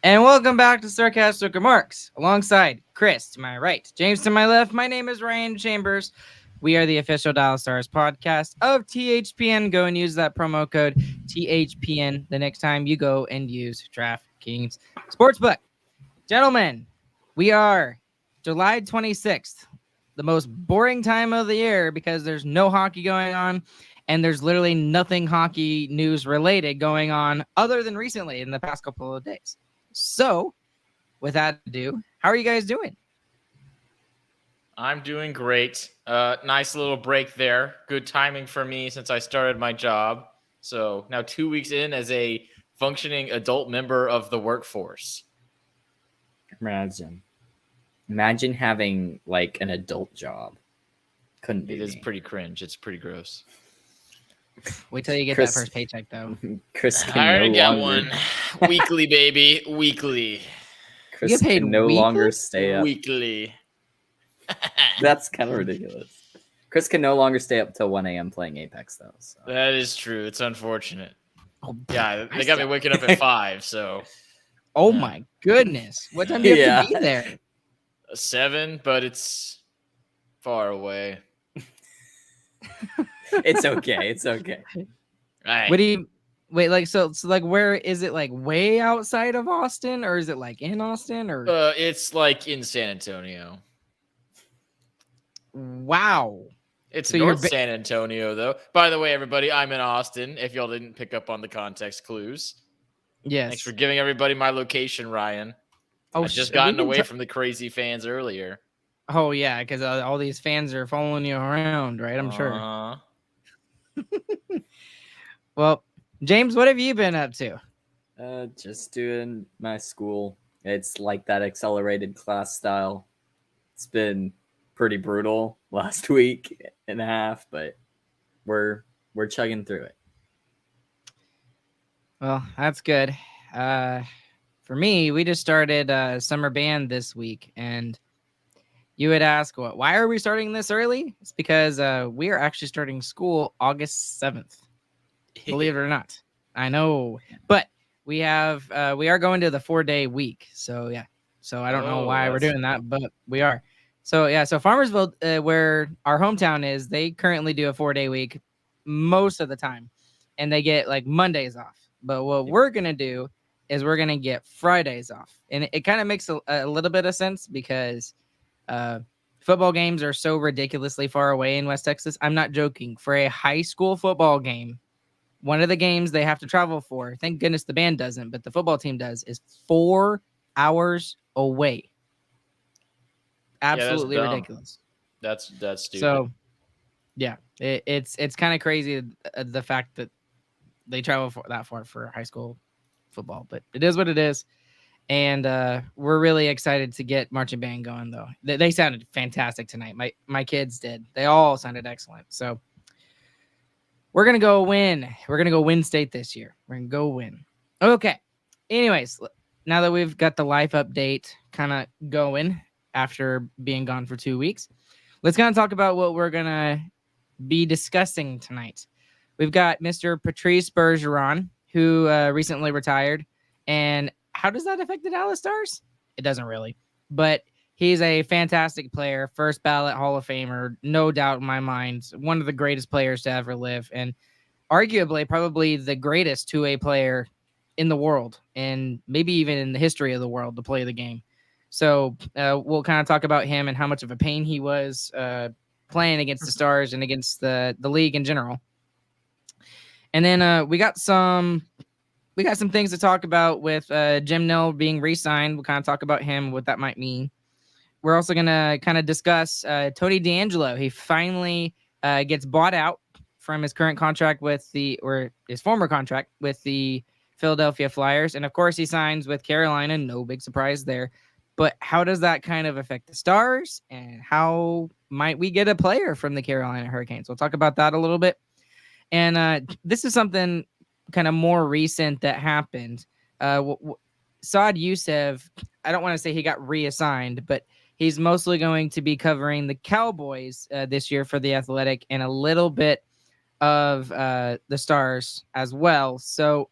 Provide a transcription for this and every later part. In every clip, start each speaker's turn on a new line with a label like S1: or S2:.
S1: And welcome back to Sarcastic Remarks, alongside Chris to my right, James to my left. My name is Ryan Chambers. We are the official Dallas Stars podcast of THPN. Go and use that promo code THPN the next time you go and use DraftKings Sportsbook. Gentlemen, we are July 26th, the most boring time of the year because there's no hockey going on and there's literally nothing hockey news related going on other than recently in the past couple of days. So, without ado, how are you guys doing?
S2: I'm doing great. Nice little break there. Good timing for me since I started my job. So now 2 weeks in as a functioning adult member of the workforce.
S3: Imagine having like an adult job. Couldn't be.
S2: It is pretty cringe. It's pretty gross.
S1: Wait till you get that first paycheck, though.
S3: Chris can
S2: I already
S3: no
S2: got
S3: longer,
S2: one. Weekly, baby. Weekly.
S3: Chris
S1: You get paid
S3: can no
S1: weekly?
S3: longer stay up.
S2: Weekly.
S3: That's kind of ridiculous. Chris can no longer stay up till 1 a.m. playing Apex, though. So.
S2: That is true. It's unfortunate.
S1: Oh,
S2: Yeah, they got me waking up at 5, so.
S1: Oh my goodness. What time do you have to be there?
S2: 7, but it's far away.
S3: It's okay. It's okay.
S2: Right.
S1: What do you wait like so like where is it, like way outside of Austin, or is it like in Austin, or
S2: It's like in San Antonio.
S1: wow.
S2: It's
S1: So
S2: North San Antonio, though. By the way, everybody, I'm in Austin. If y'all didn't pick up on the context clues,
S1: Yes.
S2: thanks for giving everybody my location, Ryan. I've just gotten away from the crazy fans earlier.
S1: Oh yeah, because all these fans are following you around, right? I'm sure. Well, James, what have you been up to?
S3: Just doing my school. It's like that accelerated class style. It's been pretty brutal last week and a half, but we're chugging through it.
S1: Well, that's good. For me, we just started summer band this week, and you would ask, why are we starting this early? It's because we are actually starting school August 7th. Believe it or not. I know, but we are going to the 4-day week. So yeah. So I don't know why we're doing that, but we are. So yeah. So Farmersville, where our hometown is, they currently do a 4-day week most of the time, and they get like Mondays off. But what we're gonna do is we're gonna get Fridays off, and it kind of makes a little bit of sense because football games are so ridiculously far away in West Texas. I'm not joking. For a high school football game, one of the games they have to travel for, thank goodness the band doesn't, but the football team does, is 4 hours away. Absolutely ridiculous.
S2: That's stupid.
S1: So, yeah, it's kind of crazy the fact that they travel that far for high school football, but it is what it is. And we're really excited to get marching band going, though. They sounded fantastic tonight. My kids did. They all sounded excellent. So we're going to go win. We're going to go win state this year. We're going to go win. Okay. Anyways, now that we've got the life update kind of going after being gone for 2 weeks, let's kind of talk about what we're going to be discussing tonight. We've got Mr. Patrice Bergeron, who recently retired. And how does that affect the Dallas Stars? It doesn't really. But he's a fantastic player, first ballot Hall of Famer, no doubt in my mind, one of the greatest players to ever live, and arguably probably the greatest two-way player in the world, and maybe even in the history of the world to play the game. So we'll kind of talk about him and how much of a pain he was playing against the Stars and against the league in general. And then we got some things to talk about with Jim Nill being re-signed. We'll kind of talk about him, what that might mean. We're also going to kind of discuss Tony DeAngelo. He finally gets bought out from his current contract or his former contract with the Philadelphia Flyers. And of course he signs with Carolina. No big surprise there. But how does that kind of affect the Stars? And how might we get a player from the Carolina Hurricanes? We'll talk about that a little bit. And this is something kind of more recent that happened. Saad Youssef, I don't want to say he got reassigned, but he's mostly going to be covering the Cowboys this year for the Athletic and a little bit of the Stars as well. So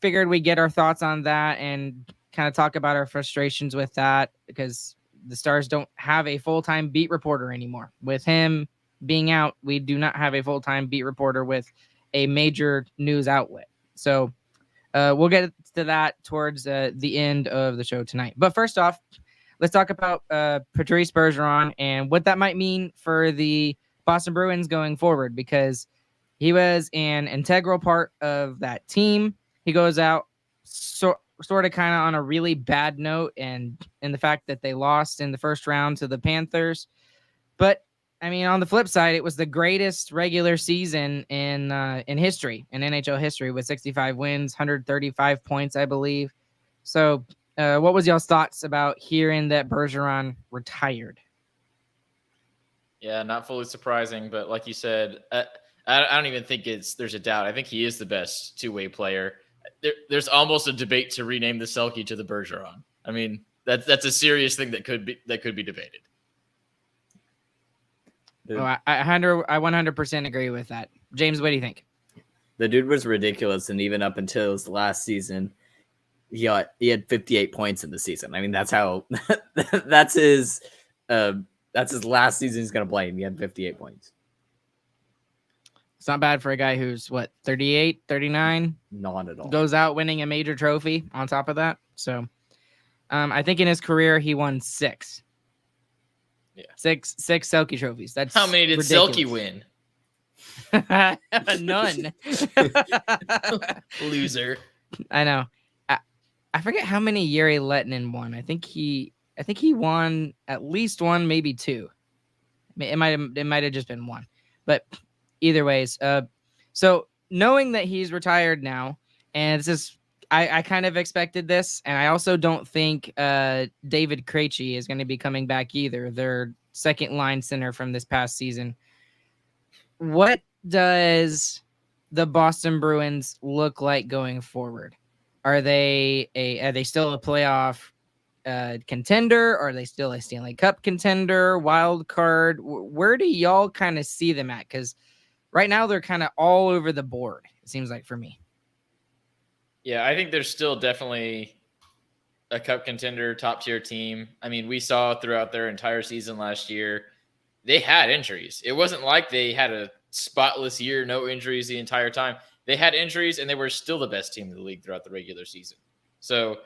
S1: figured we'd get our thoughts on that and kind of talk about our frustrations with that, because the Stars don't have a full-time beat reporter anymore. With him being out, we do not have a full-time beat reporter with a major news outlet. So we'll get to that towards the end of the show tonight. But first off, let's talk about Patrice Bergeron and what that might mean for the Boston Bruins going forward, because he was an integral part of that team. He goes out sort of kind of on a really bad note, and in the fact that they lost in the first round to the Panthers. But I mean, on the flip side, it was the greatest regular season in history, in NHL history, with 65 wins, 135 points, I believe. So what was y'all's thoughts about hearing that Bergeron retired?
S2: Yeah, not fully surprising, but like you said, I don't even think there's a doubt. I think he is the best two-way player. There's almost a debate to rename the Selke to the Bergeron. I mean, that's a serious thing that could be debated.
S1: Oh, I 100% agree with that. James, what do you think?
S3: The dude was ridiculous, and even up until his last season, he had 58 points in the season. I mean, that's how that's his last season he's going to play, and he had 58 points.
S1: It's not bad for a guy who's, 38, 39?
S3: Not at all.
S1: Goes out winning a major trophy on top of that. So I think in his career, he won 6.
S2: Yeah.
S1: Six Selke trophies. That's
S2: how many did
S1: ridiculous.
S2: Selke win?
S1: None.
S2: Loser.
S1: I know. I forget how many Yuri Lettinen won. I think he won at least one, maybe 2. It might have just been 1. But either ways, so knowing that he's retired now, and it's just I kind of expected this, and I also don't think David Krejci is going to be coming back either. Their second line center from this past season. What does the Boston Bruins look like going forward? Are they still a playoff contender? Are they still a Stanley Cup contender? Wild card? Where do y'all kind of see them at? Because right now they're kind of all over the board, it seems like, for me.
S2: Yeah, I think there's still definitely a cup contender, top tier team. I mean, we saw throughout their entire season last year, they had injuries. It wasn't like they had a spotless year, no injuries the entire time. They had injuries, and they were still the best team in the league throughout the regular season. So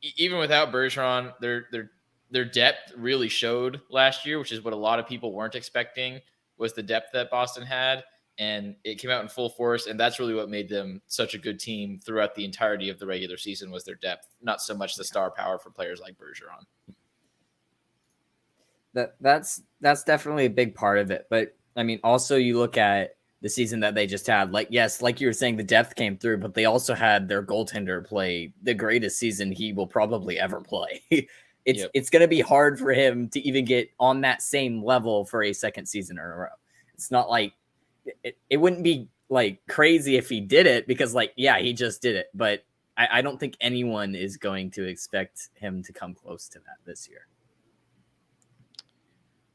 S2: even without Bergeron, their depth really showed last year, which is what a lot of people weren't expecting, was the depth that Boston had. And it came out in full force, and that's really what made them such a good team throughout the entirety of the regular season, was their depth, not so much the star power for players like Bergeron.
S3: That's definitely a big part of it. But I mean, also you look at the season that they just had, like, yes, like you were saying, the depth came through, but they also had their goaltender play the greatest season he will probably ever play. It's going to be hard for him to even get on that same level for a second season in a row. It's not like it wouldn't be like crazy if he did it, because he just did it. But I don't think anyone is going to expect him to come close to that this year.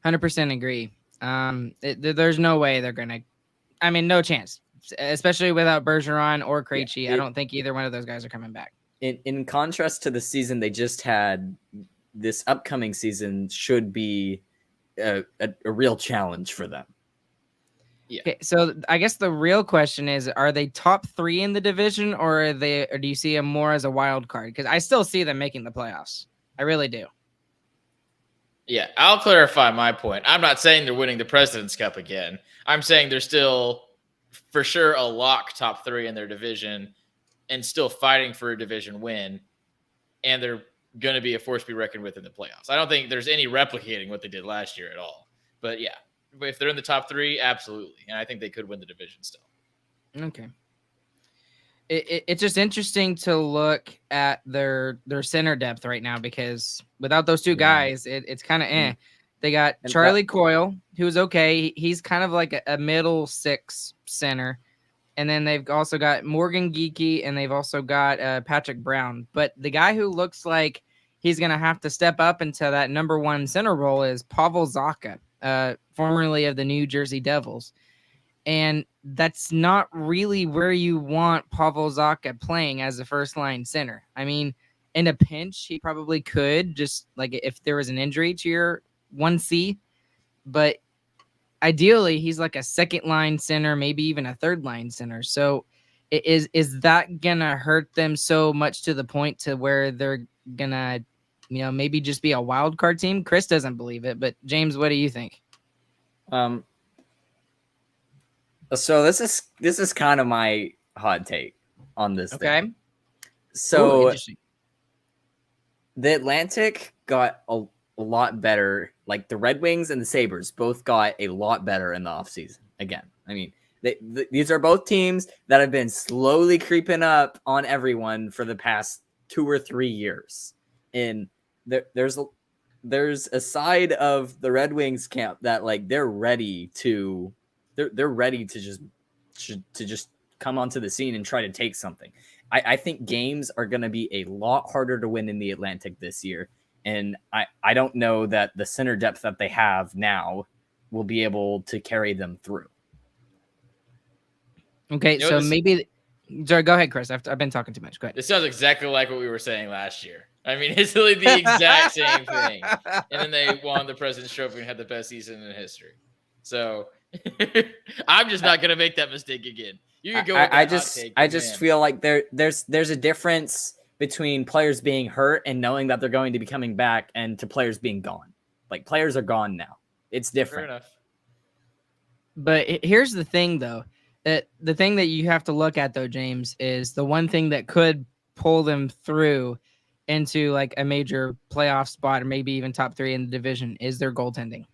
S1: 100% agree. There's no way they're going to, I mean, no chance, especially without Bergeron or Krejci. I don't think either one of those guys are coming back. In contrast to the season they just had, this upcoming season should be a real challenge for them.
S2: Yeah.
S1: Okay, so I guess the real question is, are they top 3 in the division, or do you see them more as a wild card? Because I still see them making the playoffs. I really do.
S2: Yeah, I'll clarify my point. I'm not saying they're winning the President's Cup again. I'm saying they're still, for sure, a lock top 3 in their division and still fighting for a division win. And they're going to be a force to be reckoned with in the playoffs. I don't think there's any replicating what they did last year at all. But yeah, if they're in the top 3, absolutely. And I think they could win the division still.
S1: Okay. It's just interesting to look at their center depth right now, because without those 2 guys, it's kind of They got Charlie Coyle, who's okay. He's kind of like a middle 6 center. And then they've also got Morgan Geekie, and they've also got Patrick Brown. But the guy who looks like he's going to have to step up into that number 1 center role is Pavel Zacha, formerly of the New Jersey Devils. And that's not really where you want Pavel Zacha playing as a first line center. I mean, in a pinch, he probably could, just like if there was an injury to your 1C, but ideally he's like a second line center, maybe even a third line center. So is that gonna hurt them so much to the point to where they're gonna, maybe just be a wild card team? Chris doesn't believe it, but James, what do you think?
S3: So this is kind of my hot take on this
S1: Okay.
S3: thing. So
S1: interesting.
S3: The Atlantic got a lot better. Like the Red Wings and the Sabres both got a lot better in the offseason. Again, I mean, these are both teams that have been slowly creeping up on everyone for the past 2 or 3 years. And there's a side of the Red Wings camp that like they're ready to just come onto the scene and try to take something. I think games are going to be a lot harder to win in the Atlantic this year. And I don't know that the center depth that they have now will be able to carry them through.
S1: Okay, so maybe... Sorry, go ahead, Chris. I've been talking too much. Go ahead.
S2: This sounds exactly like what we were saying last year. I mean, it's really the exact same thing. And then they won the President's Trophy and had the best season in history. So I'm just not going to make that mistake again. You can go with that
S3: I just feel like there's a difference between players being hurt and knowing that they're going to be coming back and to players being gone. Like players are gone now. It's different.
S2: Fair enough.
S1: But here's the thing, though. The thing that you have to look at, though, James, is the one thing that could pull them through into like a major playoff spot or maybe even top 3 in the division is their goaltending.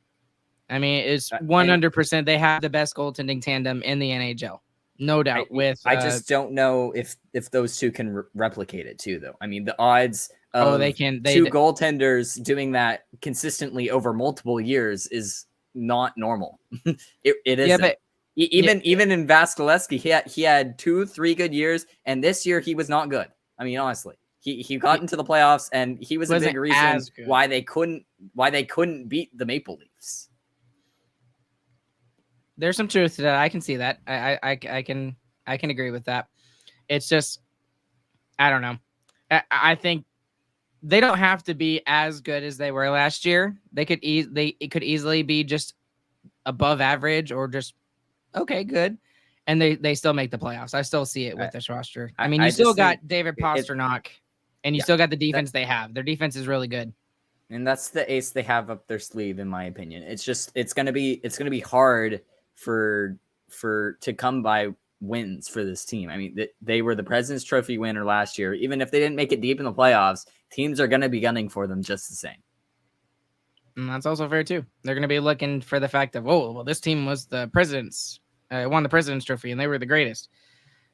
S1: I mean, it's 100%. They have the best goaltending tandem in the NHL, no doubt.
S3: I just don't know if those two can replicate it too, though. I mean, the odds of
S1: they can.
S3: Two goaltenders doing that consistently over multiple years is not normal. It isn't.
S1: Yeah, but
S3: even in Vasilevsky, he had 2-3 good years, and this year he was not good. I mean, honestly, he got into the playoffs, and he was a big reason why they couldn't beat the Maple Leafs.
S1: There's some truth to that. I can see that. I can agree with that. It's just, I don't know. I think they don't have to be as good as they were last year. It could easily be just above average or just okay, good, and they still make the playoffs. I still see it with this roster. I mean, you still got David Pastrnak, and you still got the defense they have. Their defense is really good,
S3: and that's the ace they have up their sleeve, in my opinion. It's gonna be hard to come by wins for this team. I mean, they were the President's Trophy winner last year. Even if they didn't make it deep in the playoffs, teams are gonna be gunning for them just the same.
S1: And that's also fair too. They're gonna be looking for the fact of, this team was the President's. Won the President's Trophy, and they were the greatest.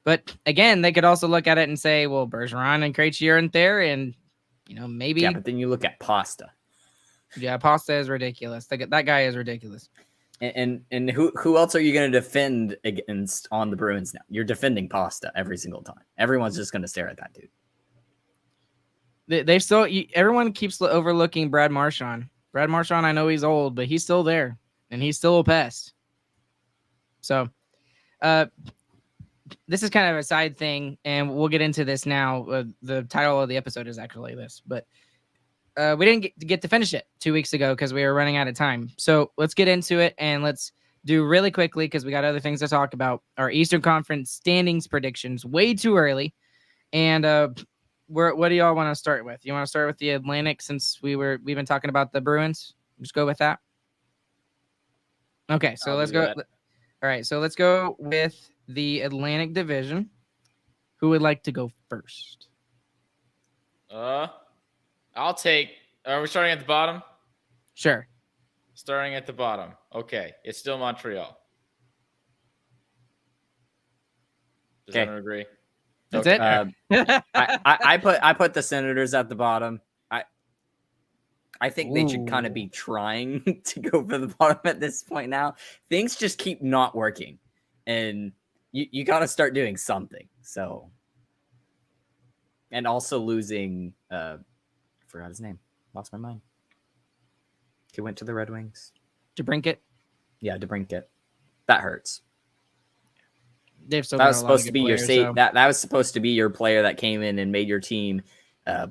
S1: But again, they could also look at it and say, well, Bergeron and Krejci aren't there, and maybe.
S3: Yeah, but then you look at Pasta.
S1: Yeah, Pasta is ridiculous. That guy is ridiculous.
S3: And who else are you going to defend against on the Bruins now? You're defending Pasta every single time. Everyone's just going to stare at that dude.
S1: Everyone keeps overlooking Brad Marchand. Brad Marchand, I know he's old, but he's still there, and he's still a pest. So, this is kind of a side thing, and we'll get into this now. The title of the episode is actually this, but we didn't get to finish it 2 weeks ago because we were running out of time. So let's get into it, and let's do really quickly because we got other things to talk about. Our Eastern Conference standings predictions, way too early. And what do y'all want to start with? You want to start with the Atlantic since we've been talking about the Bruins? Just go with that. Okay, so let's go. All right, so let's go with the Atlantic Division. Who would like to go first?
S2: I'll take. Are we starting at the bottom?
S1: Sure.
S2: Starting at the bottom. Okay, it's still Montreal. Does everyone agree?
S1: That's it.
S3: I put the Senators at the bottom. I think they should kind of be trying to go for the bottom at this point now. Things just keep not working, and you got to start doing something. So, and also losing. I forgot his name. Lost my mind. He went to the Red Wings.
S1: DeBrincat.
S3: Yeah, DeBrincat. That hurts.
S1: They've still
S3: That
S1: got
S3: was
S1: a lot of
S3: supposed to
S1: good
S3: be your
S1: players,
S3: safe.
S1: so-
S3: That was supposed to be your player that came in and made your team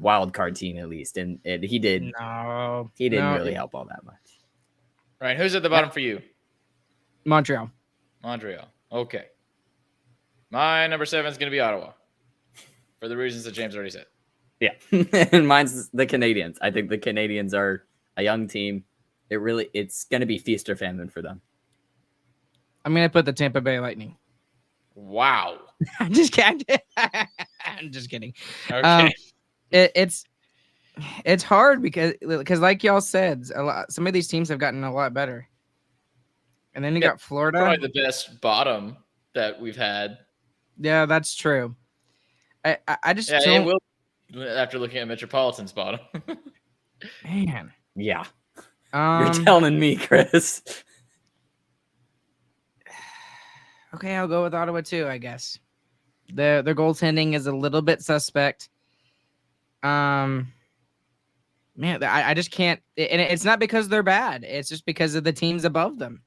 S3: wild card team at least, and he did.
S1: No,
S3: He didn't
S1: no,
S3: really help all that much.
S2: Ryan, who's at the bottom for you?
S1: Montreal.
S2: Montreal. Okay. My number 7 is going to be Ottawa, for the reasons that James already said.
S3: Yeah, and mine's the Canadians. I think the Canadians are a young team. It's going to be feast or famine for them.
S1: I'm gonna put the Tampa Bay Lightning.
S2: Wow.
S1: I'm just kidding. I'm just kidding.
S2: Okay.
S1: It's hard because like y'all said, some of these teams have gotten a lot better. And then you
S2: Yeah,
S1: got Florida.
S2: Probably the best bottom that we've had.
S1: Yeah, that's true. I just
S2: Yeah, it
S1: don't,
S2: will after looking at Metropolitan's bottom.
S1: man.
S3: Yeah, you're
S1: Um,
S3: telling me, Chris.
S1: okay, I'll go with Ottawa too, I guess. Their goaltending is a little bit suspect. Man, I just can't, and it's not because they're bad. It's just because of the teams above them.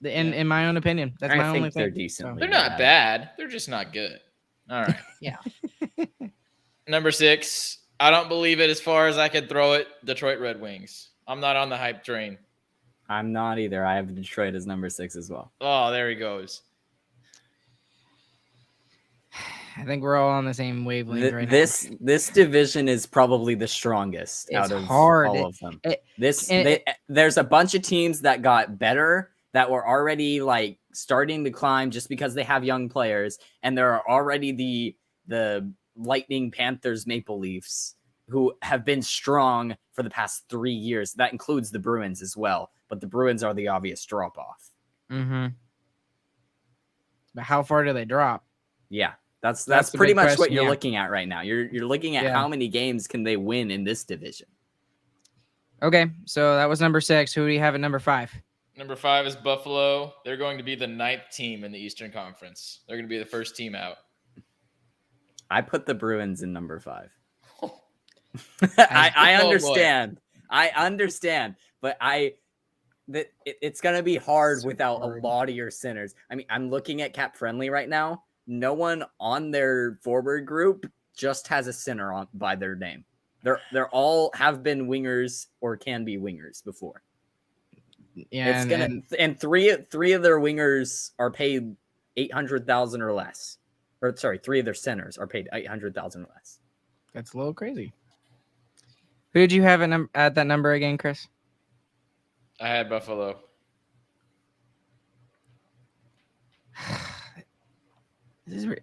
S1: In my own opinion, that's my
S3: I
S1: only
S3: think they're
S1: thing.
S3: decently.
S2: They're not bad. They're just not good. All right.
S1: Yeah.
S2: Number 6. I don't believe it as far as I could throw it. Detroit Red Wings. I'm not on the hype train.
S3: I'm not either. I have Detroit as number 6 as well.
S2: Oh, there he goes.
S1: I think we're all on the same wavelength right now.
S3: This division is probably the strongest out of
S1: hard.
S3: all of them.
S1: It-
S3: There's a bunch of teams that got better that were already like starting to climb just because they have young players, and there are already the Lightning, Panthers, Maple Leafs who have been strong for the past 3 years. That includes the Bruins as well, but the Bruins are the obvious drop off.
S1: Mm-hmm. But how far do they drop?
S3: Yeah. That's
S1: That's the
S3: pretty
S1: big
S3: much
S1: question,
S3: what you're
S1: yeah.
S3: looking at right now. You're looking at how many games can they win in this division.
S1: Okay, so that was number 6. Who do you have at number 5?
S2: Number 5 is Buffalo. They're going to be the 9th team in the Eastern Conference. They're going to be the first team out.
S3: I put the Bruins in number 5. I understand. I understand, but it's gonna be hard without a lot of your centers. I mean, I'm looking at Cap Friendly right now. No one on their forward group just has a center on by their name. They're all have been wingers or can be wingers before.
S1: Yeah,
S3: and three of their wingers are paid $800,000 or less. Or sorry, 3 of their centers are paid $800,000 or less.
S1: that's a little crazy. Who did you have at that number again, Chris?
S2: I had Buffalo.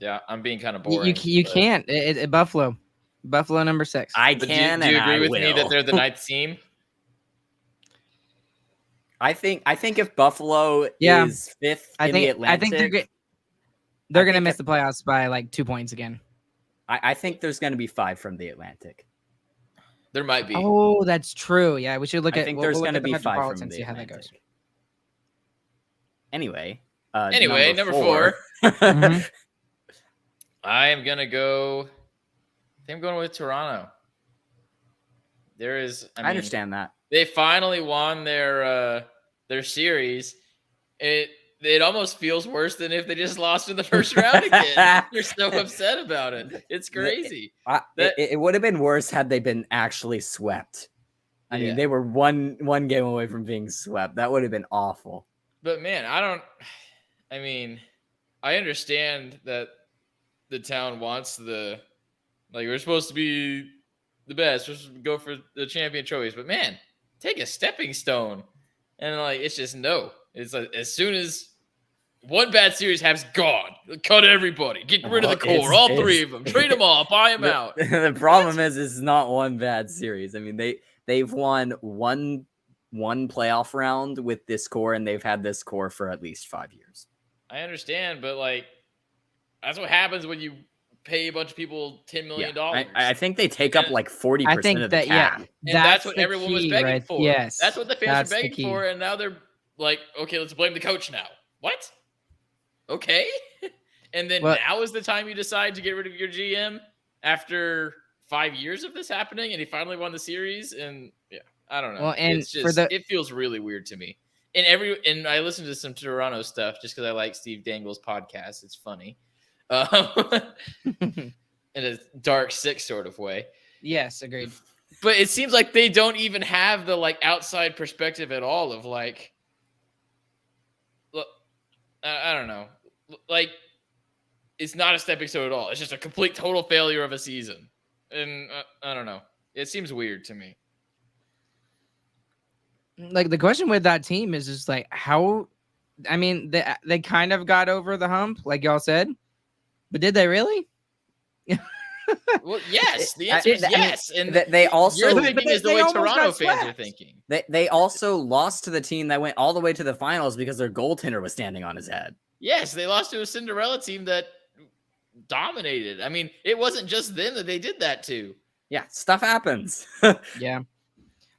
S2: Yeah, I'm being kind of boring.
S1: You can't. Buffalo number 6.
S3: I
S2: But
S3: can.
S2: do you
S3: and
S2: agree
S3: I
S2: with me that
S3: will.
S2: they're the 9th team?
S3: I think if Buffalo
S1: Yeah.
S3: is 5th in the Atlantic,
S1: I think they're gonna miss the playoffs by like 2 points again.
S3: I think there's going to be 5 from the Atlantic.
S2: There might be.
S1: Oh, that's true. Yeah, we should look
S3: I
S1: at.
S3: think
S1: we'll
S3: there's
S1: look
S3: going to
S1: at the
S3: be 5 from
S1: Metropolitan,
S3: the
S1: see how that
S3: Atlantic.
S1: goes.
S3: Anyway,
S2: Number 4.
S1: Mhm.
S2: I am going to go. I think I'm going with Toronto. There is.
S3: I understand that.
S2: They finally won their series. It almost feels worse than if they just lost in the first round again. They're so upset about it. It's crazy.
S3: It would have been worse had they been actually swept. I
S2: Yeah.
S3: mean, they were one game away from being swept. That would have been awful.
S2: But man, I understand that the town wants we're supposed to be the best. We're supposed to go for the champion trophies. But man, take a stepping stone. And it's just no. It's like as soon as one bad series has gone, cut everybody, get rid of the core, all 3 of them, trade them all, buy them out.
S3: The problem is it's not one bad series. I mean, they've won one playoff round with this core, and they've had this core for at least 5 years.
S2: I understand, but that's what happens when you pay a bunch of people $10 million.
S3: I think they take up like 40%
S1: I think
S3: of the
S1: that
S3: cap.
S2: And that's what
S1: the
S2: everyone was
S1: key,
S2: begging
S1: right?
S2: for.
S1: Yes,
S2: That's what the fans
S1: that's
S2: are
S1: the
S2: begging
S1: key.
S2: for, and now they're like, okay, let's blame the coach now. What? Okay. And then now is the time you decide to get rid of your GM after 5 years of this happening, and he finally won the series. And yeah, I don't know.
S1: Well, and
S2: it's just, it feels really weird to me. and I listen to some Toronto stuff just because I like Steve Dangle's podcast. It's funny, in a dark, sick sort of way.
S1: Yes, agreed.
S2: But it seems like they don't even have the like outside perspective at all of like, look, I don't know, like it's not a stepping stone at all. It's just a complete total failure of a season, and I don't know. It seems weird to me.
S1: Like the question with that team is just like how, I mean, they kind of got over the hump, like y'all said, but did they really?
S2: Well, yes. The answer is yes. And
S3: they also
S2: you're thinking is the way Toronto fans are thinking.
S3: They also lost to the team that went all the way to the finals because their goaltender was standing on his head.
S2: Yes, they lost to a Cinderella team that dominated. I mean, it wasn't just them that they did that to.
S3: Yeah, stuff happens.
S1: Yeah.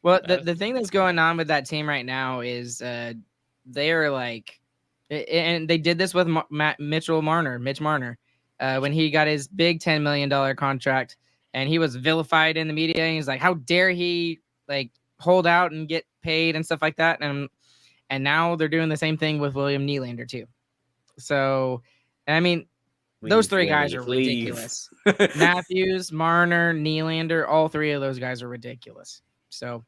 S1: Well, the thing that's going on with that team right now is they are like, and they did this with Mitch Marner, when he got his big $10 million contract, and he was vilified in the media. And he's like, how dare he like hold out and get paid and stuff like that. And now they're doing the same thing with William Nylander too. So, I mean, those three guys are ridiculous. Matthews, Marner, Nylander, all three of those guys are ridiculous. So,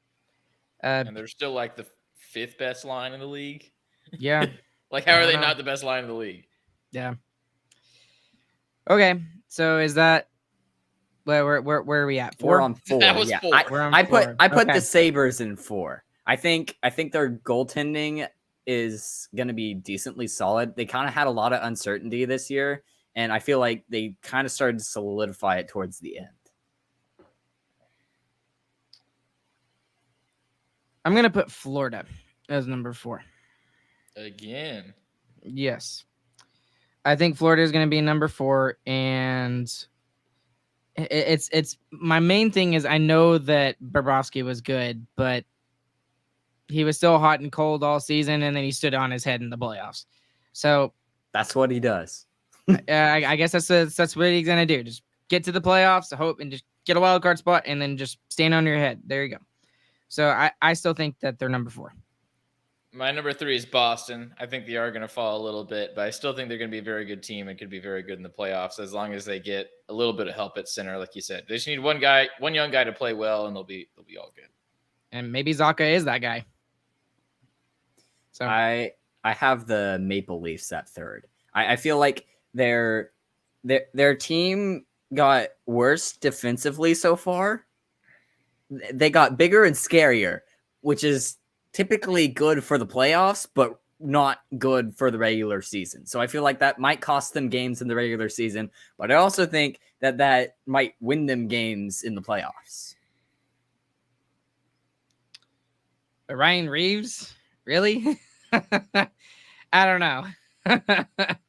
S2: and they're still like the fifth best line in the league.
S1: Yeah.
S2: Like, how are they not the best line in the league?
S1: Yeah. Okay. So is that where are we at? 4?
S3: We're on 4.
S2: That was 4.
S3: I put
S1: Okay.
S3: the Sabres in 4. I think their goaltending is going to be decently solid. They kind of had a lot of uncertainty this year, and I feel like they kind of started to solidify it towards the end.
S1: I'm going to put Florida as number 4.
S2: Again.
S1: Yes. I think Florida is going to be number 4, and it's my main thing is I know that Bobrovsky was good, but he was still hot and cold all season, and then he stood on his head in the playoffs. So
S3: that's what he does.
S1: I guess that's what he's going to do. Just get to the playoffs, hope, and just get a wild card spot, and then just stand on your head. There you go. So I still think that they're number 4.
S2: My number 3 is Boston. I think they are going to fall a little bit, but I still think they're going to be a very good team and could be very good in the playoffs as long as they get a little bit of help at center, like you said. They just need one young guy to play well, and they'll be all good.
S1: And maybe Zacha is that guy. So
S3: I have the Maple Leafs at 3rd. I feel like their team got worse defensively so far. They got bigger and scarier, which is typically good for the playoffs, but not good for the regular season. So I feel like that might cost them games in the regular season, but I also think that might win them games in the playoffs.
S1: Ryan Reeves, really? I don't know.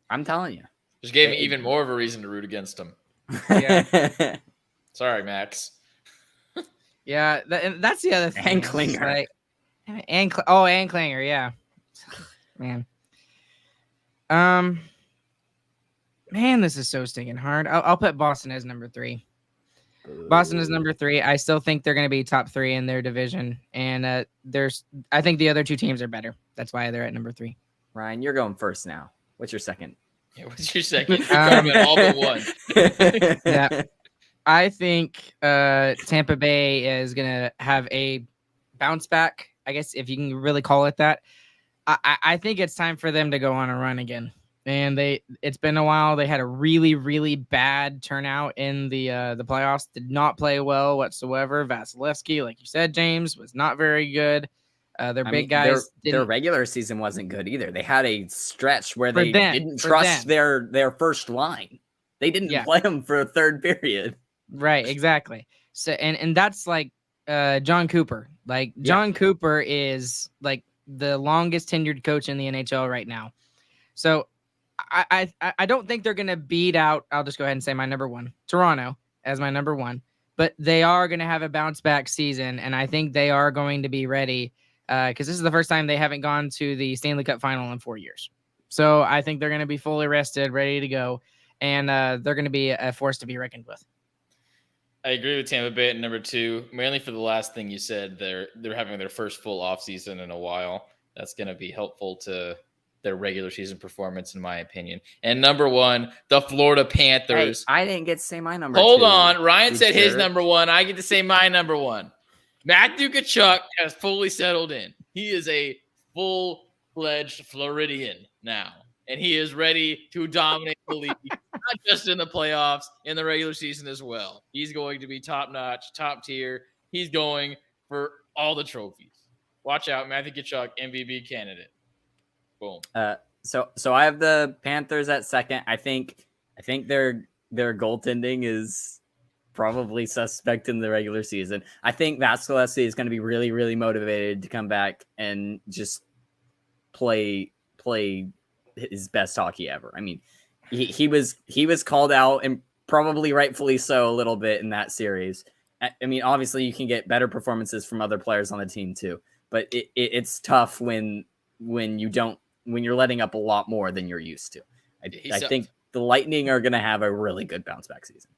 S3: I'm telling you.
S2: Just gave me even more of a reason to root against him.
S1: Yeah.
S2: Sorry, Max.
S1: Yeah, that's the other thing.
S3: And Klinger.
S1: Like, and Klinger, yeah. Man. Man, this is so stinking hard. I'll put Boston as number 3. Boston is number 3. I still think they're going to be top 3 in their division, and I think the other 2 teams are better. That's why they're at number 3.
S3: Ryan, you're going first now. What's your second?
S2: Yeah, what's your second? All but one.
S1: Yeah. I think Tampa Bay is going to have a bounce back, I guess, if you can really call it that. I think it's time for them to go on a run again. And it's been a while. They had a really, really bad turnout in the playoffs. Did not play well whatsoever. Vasilevsky, like you said, James, was not very good. Their big guys.
S3: Their regular season wasn't good either. They had a stretch where they didn't trust their first line. They didn't play them for a third period.
S1: Right, exactly. So and that's like John Cooper. Like John Cooper is like the longest tenured coach in the NHL right now. So I don't think they're gonna beat out. I'll just go ahead and say my number 1, Toronto, as my number 1. But they are gonna have a bounce back season, and I think they are going to be ready because this is the first time they haven't gone to the Stanley Cup final in 4 years. So I think they're gonna be fully rested, ready to go, and they're gonna be a force to be reckoned with.
S2: I agree with Tampa Bay at number 2, mainly for the last thing you said. They're having their first full offseason in a while. That's going to be helpful to their regular season performance, in my opinion. And number 1, the Florida Panthers.
S3: Hey, I didn't get to say my number
S2: Hold
S3: 2.
S2: on. Ryan
S3: you
S2: said his
S3: jerk.
S2: number 1. I get to say my number 1. Matthew Tkachuk has fully settled in. He is a full-fledged Floridian now, and he is ready to dominate the league, not just in the playoffs, in the regular season as well. He's going to be top-notch, top-tier. He's going for all the trophies. Watch out, Matthew Tkachuk, MVP candidate. Boom.
S3: So I have the Panthers at second. I think their goaltending is probably suspect in the regular season. I think Vasilevsky is going to be really, really motivated to come back and just play his best hockey ever. I mean, he was called out, and probably rightfully so, a little bit in that series. I mean, obviously you can get better performances from other players on the team too, but it's tough when you're letting up a lot more than you're used to. I think the Lightning are going to have a really good bounce back season.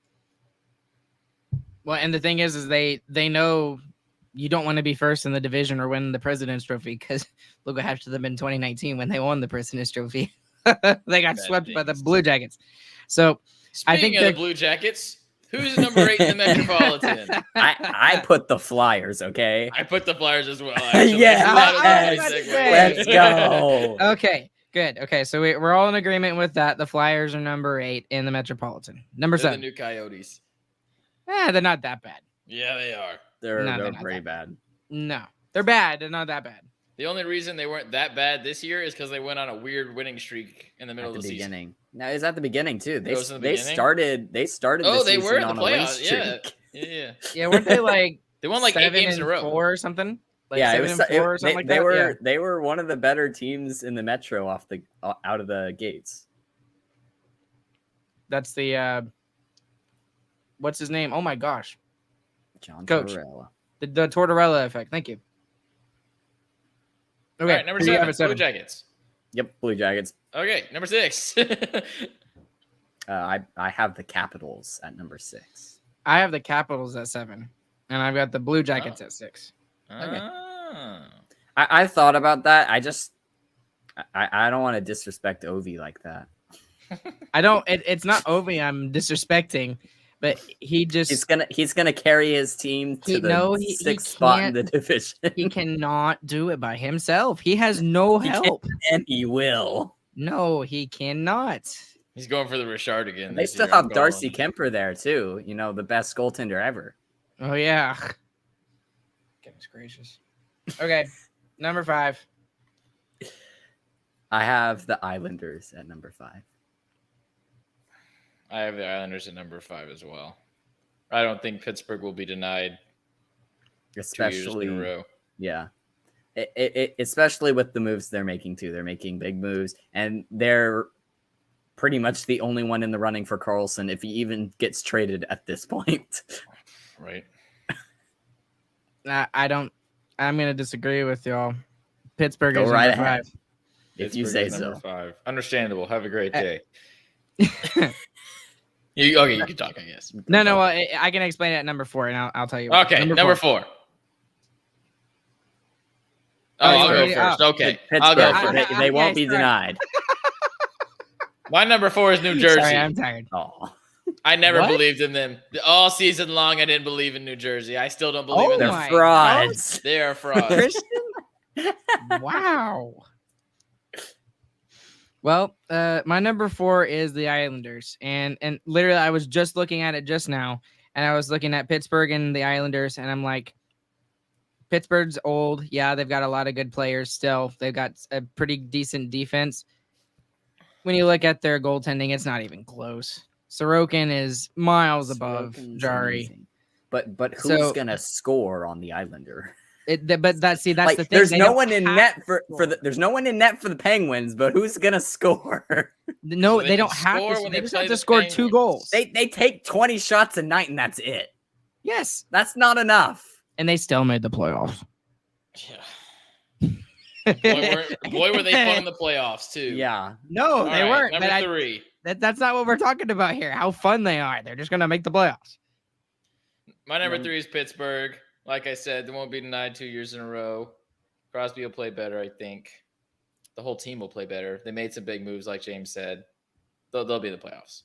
S1: Well, and the thing is they know you don't want to be first in the division or win the President's Trophy, because look what happened to them in 2019 when they won the President's Trophy. They got swept by the Blue Jackets. So
S2: Speaking
S1: I think
S2: of the Blue Jackets, who's number 8 in the Metropolitan?
S3: I put the Flyers, okay?
S2: I put the Flyers as well. Actually.
S3: Let's go.
S1: Okay, good. Okay, so we're all in agreement with that. The Flyers are number 8 in the Metropolitan. Number
S2: They're
S1: 7.
S2: the new Coyotes.
S1: They're not that bad.
S2: Yeah, they are.
S3: They're
S1: not
S3: pretty
S1: that
S3: bad.
S1: No, they're bad. They're not that bad.
S2: The only reason they weren't that bad this year is because they went on a weird winning streak in the middle
S3: At
S2: of
S3: the
S2: the season.
S3: beginning. No, it was at the beginning too. They
S2: was in the
S3: they
S2: beginning?
S3: started. They started.
S2: Oh,
S3: the
S2: they were
S3: season
S2: in the
S3: on a win
S2: playoffs. Yeah.
S3: streak.
S2: Yeah.
S1: Yeah, weren't they like
S2: They won like 8 games in a row.
S1: 4 or something? Like
S3: Yeah,
S1: 7 and 4 or something like
S3: they
S1: that?
S3: were
S1: Yeah.
S3: they were one of the better teams in the Metro out of the gates.
S1: That's the what's his name? Oh my gosh.
S3: John
S1: Coach.
S3: Tortorella.
S1: The Tortorella effect. Thank you. Okay,
S2: All right, number
S1: who do you have
S2: 7,
S1: at
S2: Blue Jackets.
S3: Yep, Blue Jackets.
S2: Okay, number 6.
S3: I have the Capitals at number 6.
S1: I have the Capitals at 7, and I've got the Blue Jackets at 6.
S3: Okay.
S2: Ah.
S3: I thought about that. I don't want to disrespect Ovi like that.
S1: I don't. It's not Ovi I'm disrespecting, but
S3: He's gonna carry his team to the sixth spot in the division.
S1: He cannot do it by himself. He has no help.
S3: And he will.
S1: No, he cannot.
S2: He's going for the Richard again.
S3: They
S2: this
S3: still
S2: year.
S3: have
S2: I'm
S3: Darcy
S2: going.
S3: Kemper there too. You know, the best goaltender ever.
S1: Oh yeah. Goodness gracious. Okay, number 5.
S3: I have the Islanders at number 5.
S2: I have the Islanders at number 5 as well. I don't think Pittsburgh will be denied 2 years
S3: Especially,
S2: in a row.
S3: yeah. Especially with the moves they're making too. They're making big moves, and they're pretty much the only one in the running for Carlson if he even gets traded at this point.
S2: Right.
S1: I don't. I'm gonna disagree with y'all. Pittsburgh
S3: Go
S1: is
S3: right
S1: number
S3: ahead.
S1: 5.
S3: If you
S2: Pittsburgh
S3: say
S2: is number
S3: so.
S2: 5. Understandable. Have a great day. You can talk, I guess.
S1: No. Well, I can explain it at number 4, and I'll tell you. why.
S2: Okay, number 4. Oh, I'll go
S1: you-
S2: first. Okay,
S3: Pittsburgh,
S2: I'll go
S1: I-
S2: first.
S3: they won't be
S1: sorry.
S3: denied.
S2: My number 4 is New Jersey.
S1: Sorry, I'm tired.
S3: Oh,
S2: I never
S1: What?
S2: believed in them. All season long, I didn't believe in New Jersey. I still don't believe
S1: Oh
S2: in
S3: they're
S2: them.
S1: my
S3: frauds.
S2: They are frauds.
S1: Christian? Wow. Well, my number 4 is the Islanders, and literally I was just looking at it just now, and I was looking at Pittsburgh and the Islanders, and I'm like, Pittsburgh's old. Yeah, they've got a lot of good players still. They've got a pretty decent defense. When you look at their goaltending, it's not even close. Sorokin is miles above
S3: Sorokin's
S1: Jari.
S3: amazing. But who's
S1: So-
S3: gonna score on the Islander?
S1: But that's
S3: Like,
S1: the thing.
S3: there's
S1: They
S3: no
S1: don't
S3: one in
S1: have
S3: net
S1: to
S3: for
S1: score.
S3: there's no one in net for the Penguins, but who's gonna score?
S1: No,
S2: So they
S1: they
S2: can
S1: don't have
S2: score
S1: to.
S2: when
S1: They
S2: they
S1: just
S2: play
S1: have to
S2: the
S1: score 2
S2: Penguins.
S1: goals.
S3: They take 20 shots a night and that's it.
S1: Yes,
S3: That's not enough.
S1: and they still made the playoffs.
S2: Yeah. Boy, were they fun in the playoffs too.
S3: Yeah.
S1: No,
S2: All
S1: they
S2: right,
S1: weren't.
S2: Number
S1: But
S2: 3.
S1: that's not what we're talking about here. How fun they are. They're just gonna make the playoffs.
S2: My number
S3: Num-
S2: 3 is Pittsburgh. Like I said, they won't be denied 2 years in a row. Crosby will play better, I think. The whole team will play better. They made some big moves, like James said. They'll be in the playoffs.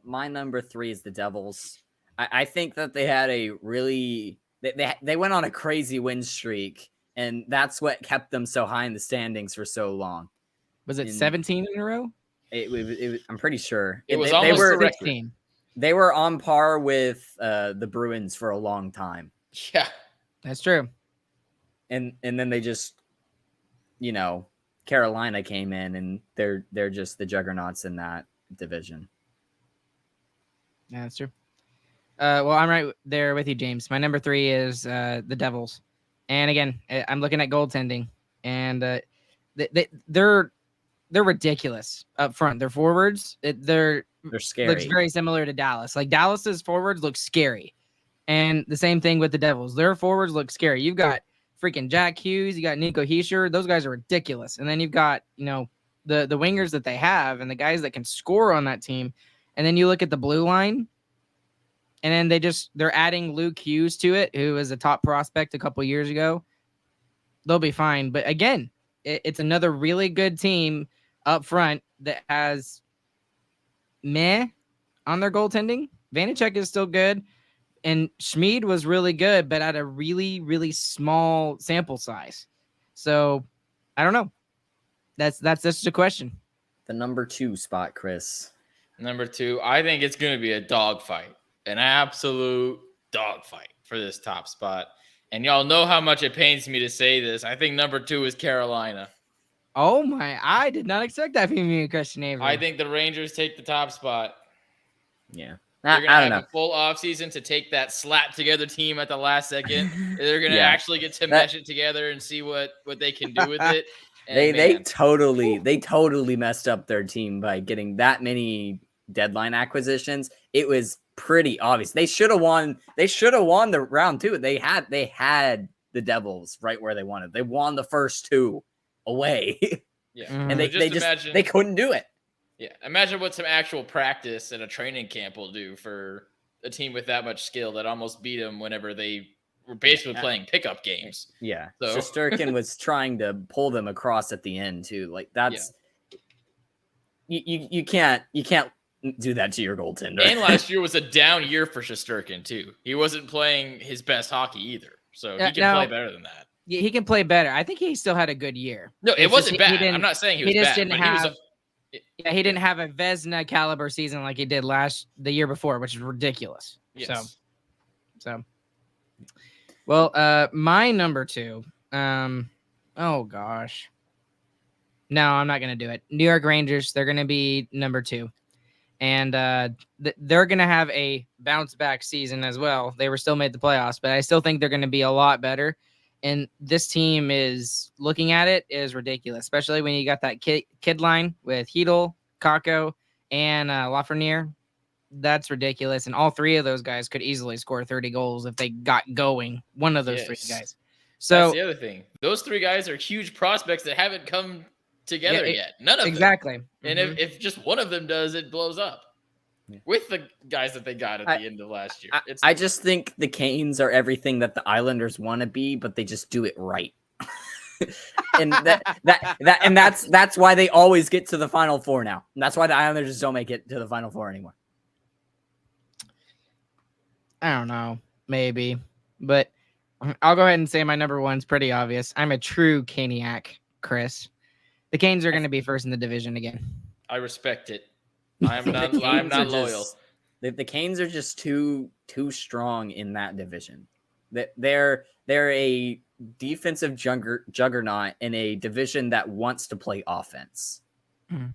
S3: My number 3 is the Devils. I think that they had a really they went on a crazy win streak, and that's what kept them so high in the standings for so long.
S1: Was it 17 in a row?
S3: I'm pretty sure
S2: It was
S3: they
S2: almost
S3: were
S2: the record.
S1: 16.
S3: They were on par with the Bruins for a long time.
S2: Yeah.
S1: That's true.
S3: And then they just, Carolina came in, and they're just the juggernauts in that division.
S1: Yeah, that's true. Well, I'm right there with you, James. My number 3 is the Devils. And again, I'm looking at goaltending, and they're ridiculous up front. Their forwards, they're
S3: scary.
S1: Looks very similar to Dallas. Like Dallas's forwards look scary, and the same thing with the Devils. Their forwards look scary. You've got freaking Jack Hughes, you got Nico Hischier. Those guys are ridiculous. And then you've got the wingers that they have and the guys that can score on that team. And then you look at the blue line, and then they're adding Luke Hughes to it, who was a top prospect a couple years ago. They'll be fine. But again, it's another really good team up front that has meh on their goaltending. Vanacek is still good, and Schmid was really good, but at a really, really small sample size. So I don't know. That's just a question.
S3: The number 2 spot, Chris.
S2: Number 2, I think it's going to be a dogfight, an absolute dogfight for this top spot. And y'all know how much it pains me to say this. I think number 2 is Carolina.
S1: Oh my! I did not expect that from you, Christian Avery.
S2: I think the Rangers take the top spot.
S3: Yeah.
S2: They're going
S3: I
S2: to
S3: don't
S2: have
S3: know.
S2: a full offseason to take that slap together team at the last second. They're going to
S3: Yeah.
S2: actually get to mesh it together and see what they can do with it. And
S3: They totally messed up their team by getting that many deadline acquisitions. It was pretty obvious. They should have won. They should have won the round 2. They had the Devils right where they wanted. They won the first 2 away.
S2: Yeah.
S1: Mhm.
S3: And
S2: imagine,
S3: they couldn't do it.
S2: Yeah, imagine what some actual practice and a training camp will do for a team with that much skill that almost beat them whenever they were basically playing pickup games.
S3: Yeah.
S2: So-
S3: Shesterkin was trying to pull them across at the end too. Like that's you can't do that to your goaltender.
S2: And last year was a down year for Shesterkin too. He wasn't playing his best hockey either, so he can play better than that.
S1: Yeah, he can play better. I think he still had a good year.
S2: No, it
S1: It's
S2: wasn't
S1: just he
S2: bad. I'm not saying he was
S1: just
S2: bad.
S1: didn't
S2: but he was
S1: have- Yeah, he didn't have a Vezina caliber season like he did the year before, which is ridiculous.
S2: Yes.
S1: So, well, my number 2. Oh gosh, no, I'm not gonna do it. New York Rangers. They're gonna be number 2, and they're gonna have a bounce back season as well. They were still made the playoffs, but I still think they're gonna be a lot better. And this team is looking at it is ridiculous, especially when you got that kid line with Hedel, Kakko, and Lafreniere. That's ridiculous. And all 3 of those guys could easily score 30 goals if they got going. One of those 3 guys. So
S2: that's the other thing. Those 3 guys are huge prospects that haven't come together yet. None of them.
S1: exactly.
S2: And
S1: Mhm.
S2: if just one of them does, it blows up.
S3: Yeah.
S2: With the guys that they got at the end of last year.
S3: I just think the Canes are everything that the Islanders want to be, but they just do it right. And that's why they always get to the Final Four now. And that's why the Islanders just don't make it to the Final Four anymore.
S1: I don't know, maybe, but I'll go ahead and say my number 1's pretty obvious. I'm a true Caniac, Chris. The Canes are going to be first in the division again.
S2: I respect it. I'm not loyal.
S3: The Canes are just too strong in that division. They're a defensive juggernaut in a division that wants to play offense.
S1: Mhm.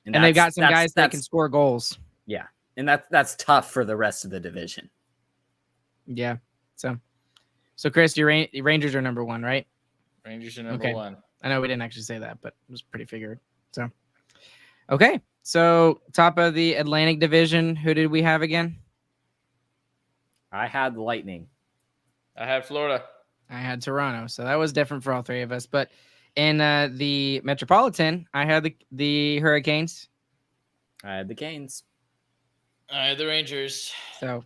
S1: And they've got some guys that can score goals.
S3: Yeah, and that's tough for the rest of the division.
S1: Yeah. So Chris, your Rangers are number 1, right?
S2: Rangers are number
S1: Okay.
S2: 1.
S1: I know we didn't actually say that, but it was pretty figured. So, okay. So top of the Atlantic Division, who did we have again?
S3: I had Lightning.
S2: I have Florida.
S1: I had Toronto. So that was different for all 3 of us. But in the Metropolitan, I had the Hurricanes.
S3: I had the Canes.
S2: I had the Rangers.
S1: So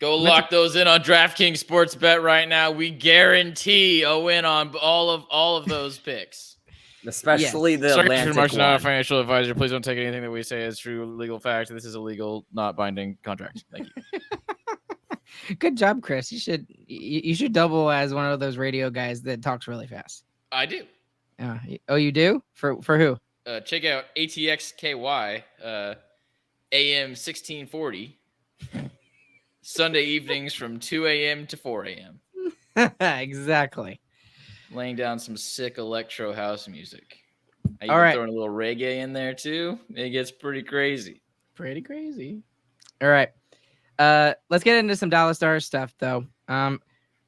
S2: Go lock those in on DraftKings Sports Bet right now. We guarantee a win on all of those picks.
S3: Especially the
S2: Sorry,
S3: Atlantic
S2: Marshall, not a
S3: one.
S2: financial advisor. Please don't take anything that we say as true legal fact. This is a legal, not binding contract. Thank you.
S1: Good job, Chris. You should double as one of those radio guys that talks really fast.
S2: I do.
S1: Oh, you do? For who?
S2: Check out ATXKY, AM 1640, Sunday evenings from 2 a.m. to 4 a.m.
S1: Exactly.
S2: Laying down some sick electro house music. I
S1: All right.
S2: throwing a little reggae in there too. It gets pretty crazy.
S1: Pretty crazy. All right. Let's get into some Dallas Stars stuff though.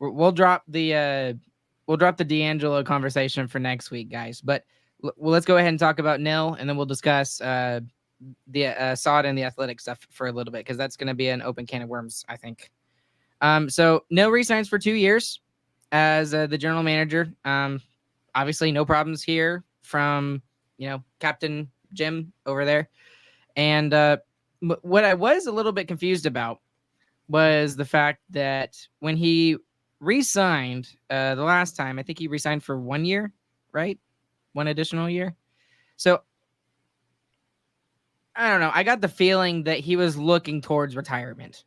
S1: We'll drop the D'Angelo conversation for next week, guys. But let's go ahead and talk about Nil, and then we'll discuss the Sod and the Athletic stuff for a little bit, because that's going to be an open can of worms, I think. So Nil resigns for 2 years as the general manager. Obviously, no problems here from Captain Jim over there. And what I was a little bit confused about was the fact that when he re-signed the last time, I think he re-signed for 1 year, right? 1 additional year. So I don't know. I got the feeling that he was looking towards retirement,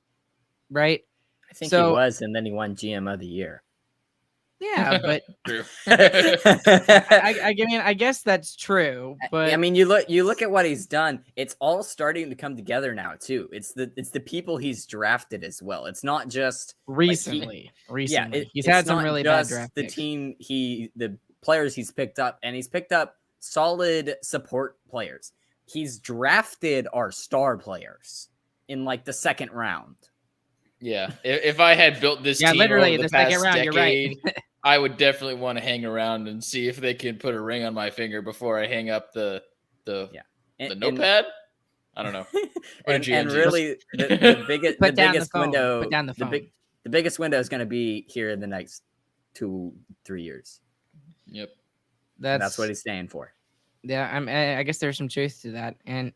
S1: right?
S3: I think he was, and then he won GM of the year.
S1: Yeah, but
S2: True.
S1: I mean, I guess that's true. But
S3: I mean, you look at what he's done. It's all starting to come together now too. It's the people he's drafted as well. It's not just
S1: recently.
S3: Yeah,
S1: he's had some really bad draft
S3: the
S1: picks.
S3: The players he's picked up, and he's picked up solid support players. He's drafted our star players in like the second round.
S2: Yeah, if I had built this team
S1: literally
S2: over
S1: the
S2: past
S1: second round,
S2: decade,
S1: you're right.
S2: I would definitely want to hang around and see if they can put a ring on my finger before I hang up the notepad. I don't know.
S3: and really, the biggest window,
S1: put down the phone.
S3: The biggest window is going to be here in the next 2-3 years.
S2: Yep,
S3: that's what he's staying for.
S1: Yeah, I guess there's some truth to that, and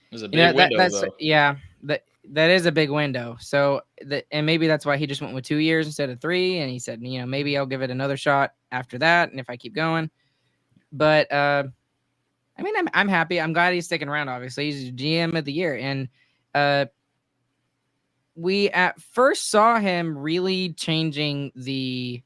S2: there's a big window though.
S1: Yeah, that is a big window. So and maybe that's why he just went with 2 years instead of 3. And he said, maybe I'll give it another shot after that, and if I keep going. But I mean, I'm happy. I'm glad he's sticking around. Obviously, he's GM of the year, and we at first saw him really changing the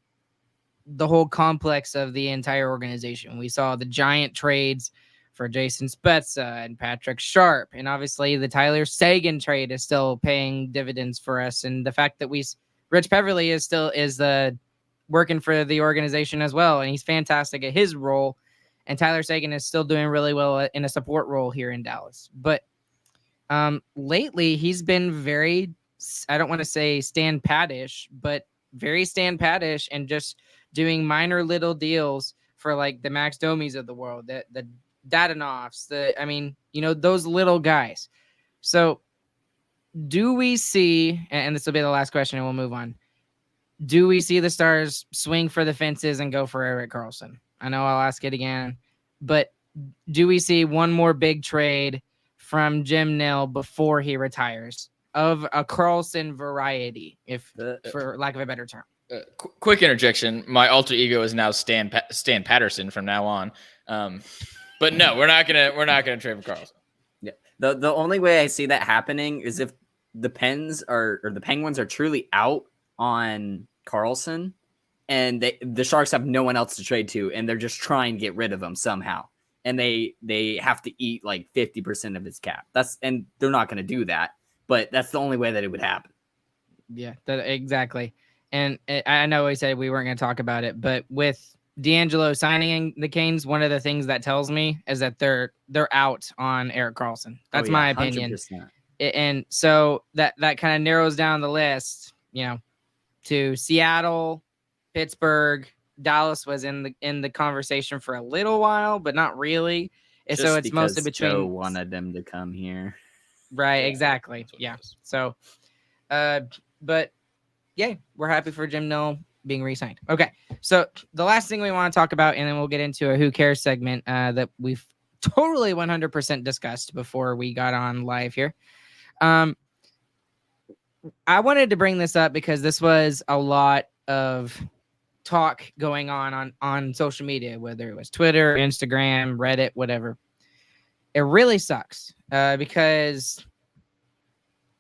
S1: whole complex of the entire organization. We saw the giant trades for Jason Spezza and Patrick Sharp. And obviously the Tyler Seguin trade is still paying dividends for us. And the fact that Rich Peverly is working for the organization as well. And he's fantastic at his role. And Tyler Seguin is still doing really well in a support role here in Dallas. But lately he's been very, I don't want to say stand pat-ish, but very stand pat-ish, and just doing minor little deals for like the Max Domis of the world, the Dadanovs, those little guys. So do we see, and this will be the last question and we'll move on, do we see the Stars swing for the fences and go for Erik Karlsson? I know I'll ask it again, but do we see one more big trade from Jim Nill before he retires of a Karlsson variety, for lack of a better term?
S2: Quick interjection. My alter ego is now Stan Patterson from now on. But no, we're not gonna trade for Karlsson.
S3: Yeah. The only way I see that happening is if the Penguins are truly out on Karlsson, and the Sharks have no one else to trade to, and they're just trying to get rid of him somehow, and they have to eat like 50% of his cap. And they're not going to do that, but that's the only way that it would happen.
S1: Yeah, exactly. And I know we said we weren't going to talk about it, but with D'Angelo signing the Canes, one of the things that tells me is that they're out on Erik Karlsson. That's my opinion.
S3: 100%.
S1: And so that kind of narrows down the list, to Seattle, Pittsburgh. Dallas was in the conversation for a little while, but not really. And so it's mostly between.
S3: Joe wanted them to come here.
S1: Right. Exactly. Yeah. So, but yeah, we're happy for Jim Nill being re-signed. Okay. So the last thing we want to talk about, and then we'll get into a Who Cares segment that we've totally 100% discussed before we got on live here. I wanted to bring this up because this was a lot of talk going on social media, whether it was Twitter, Instagram, Reddit, whatever. It really sucks because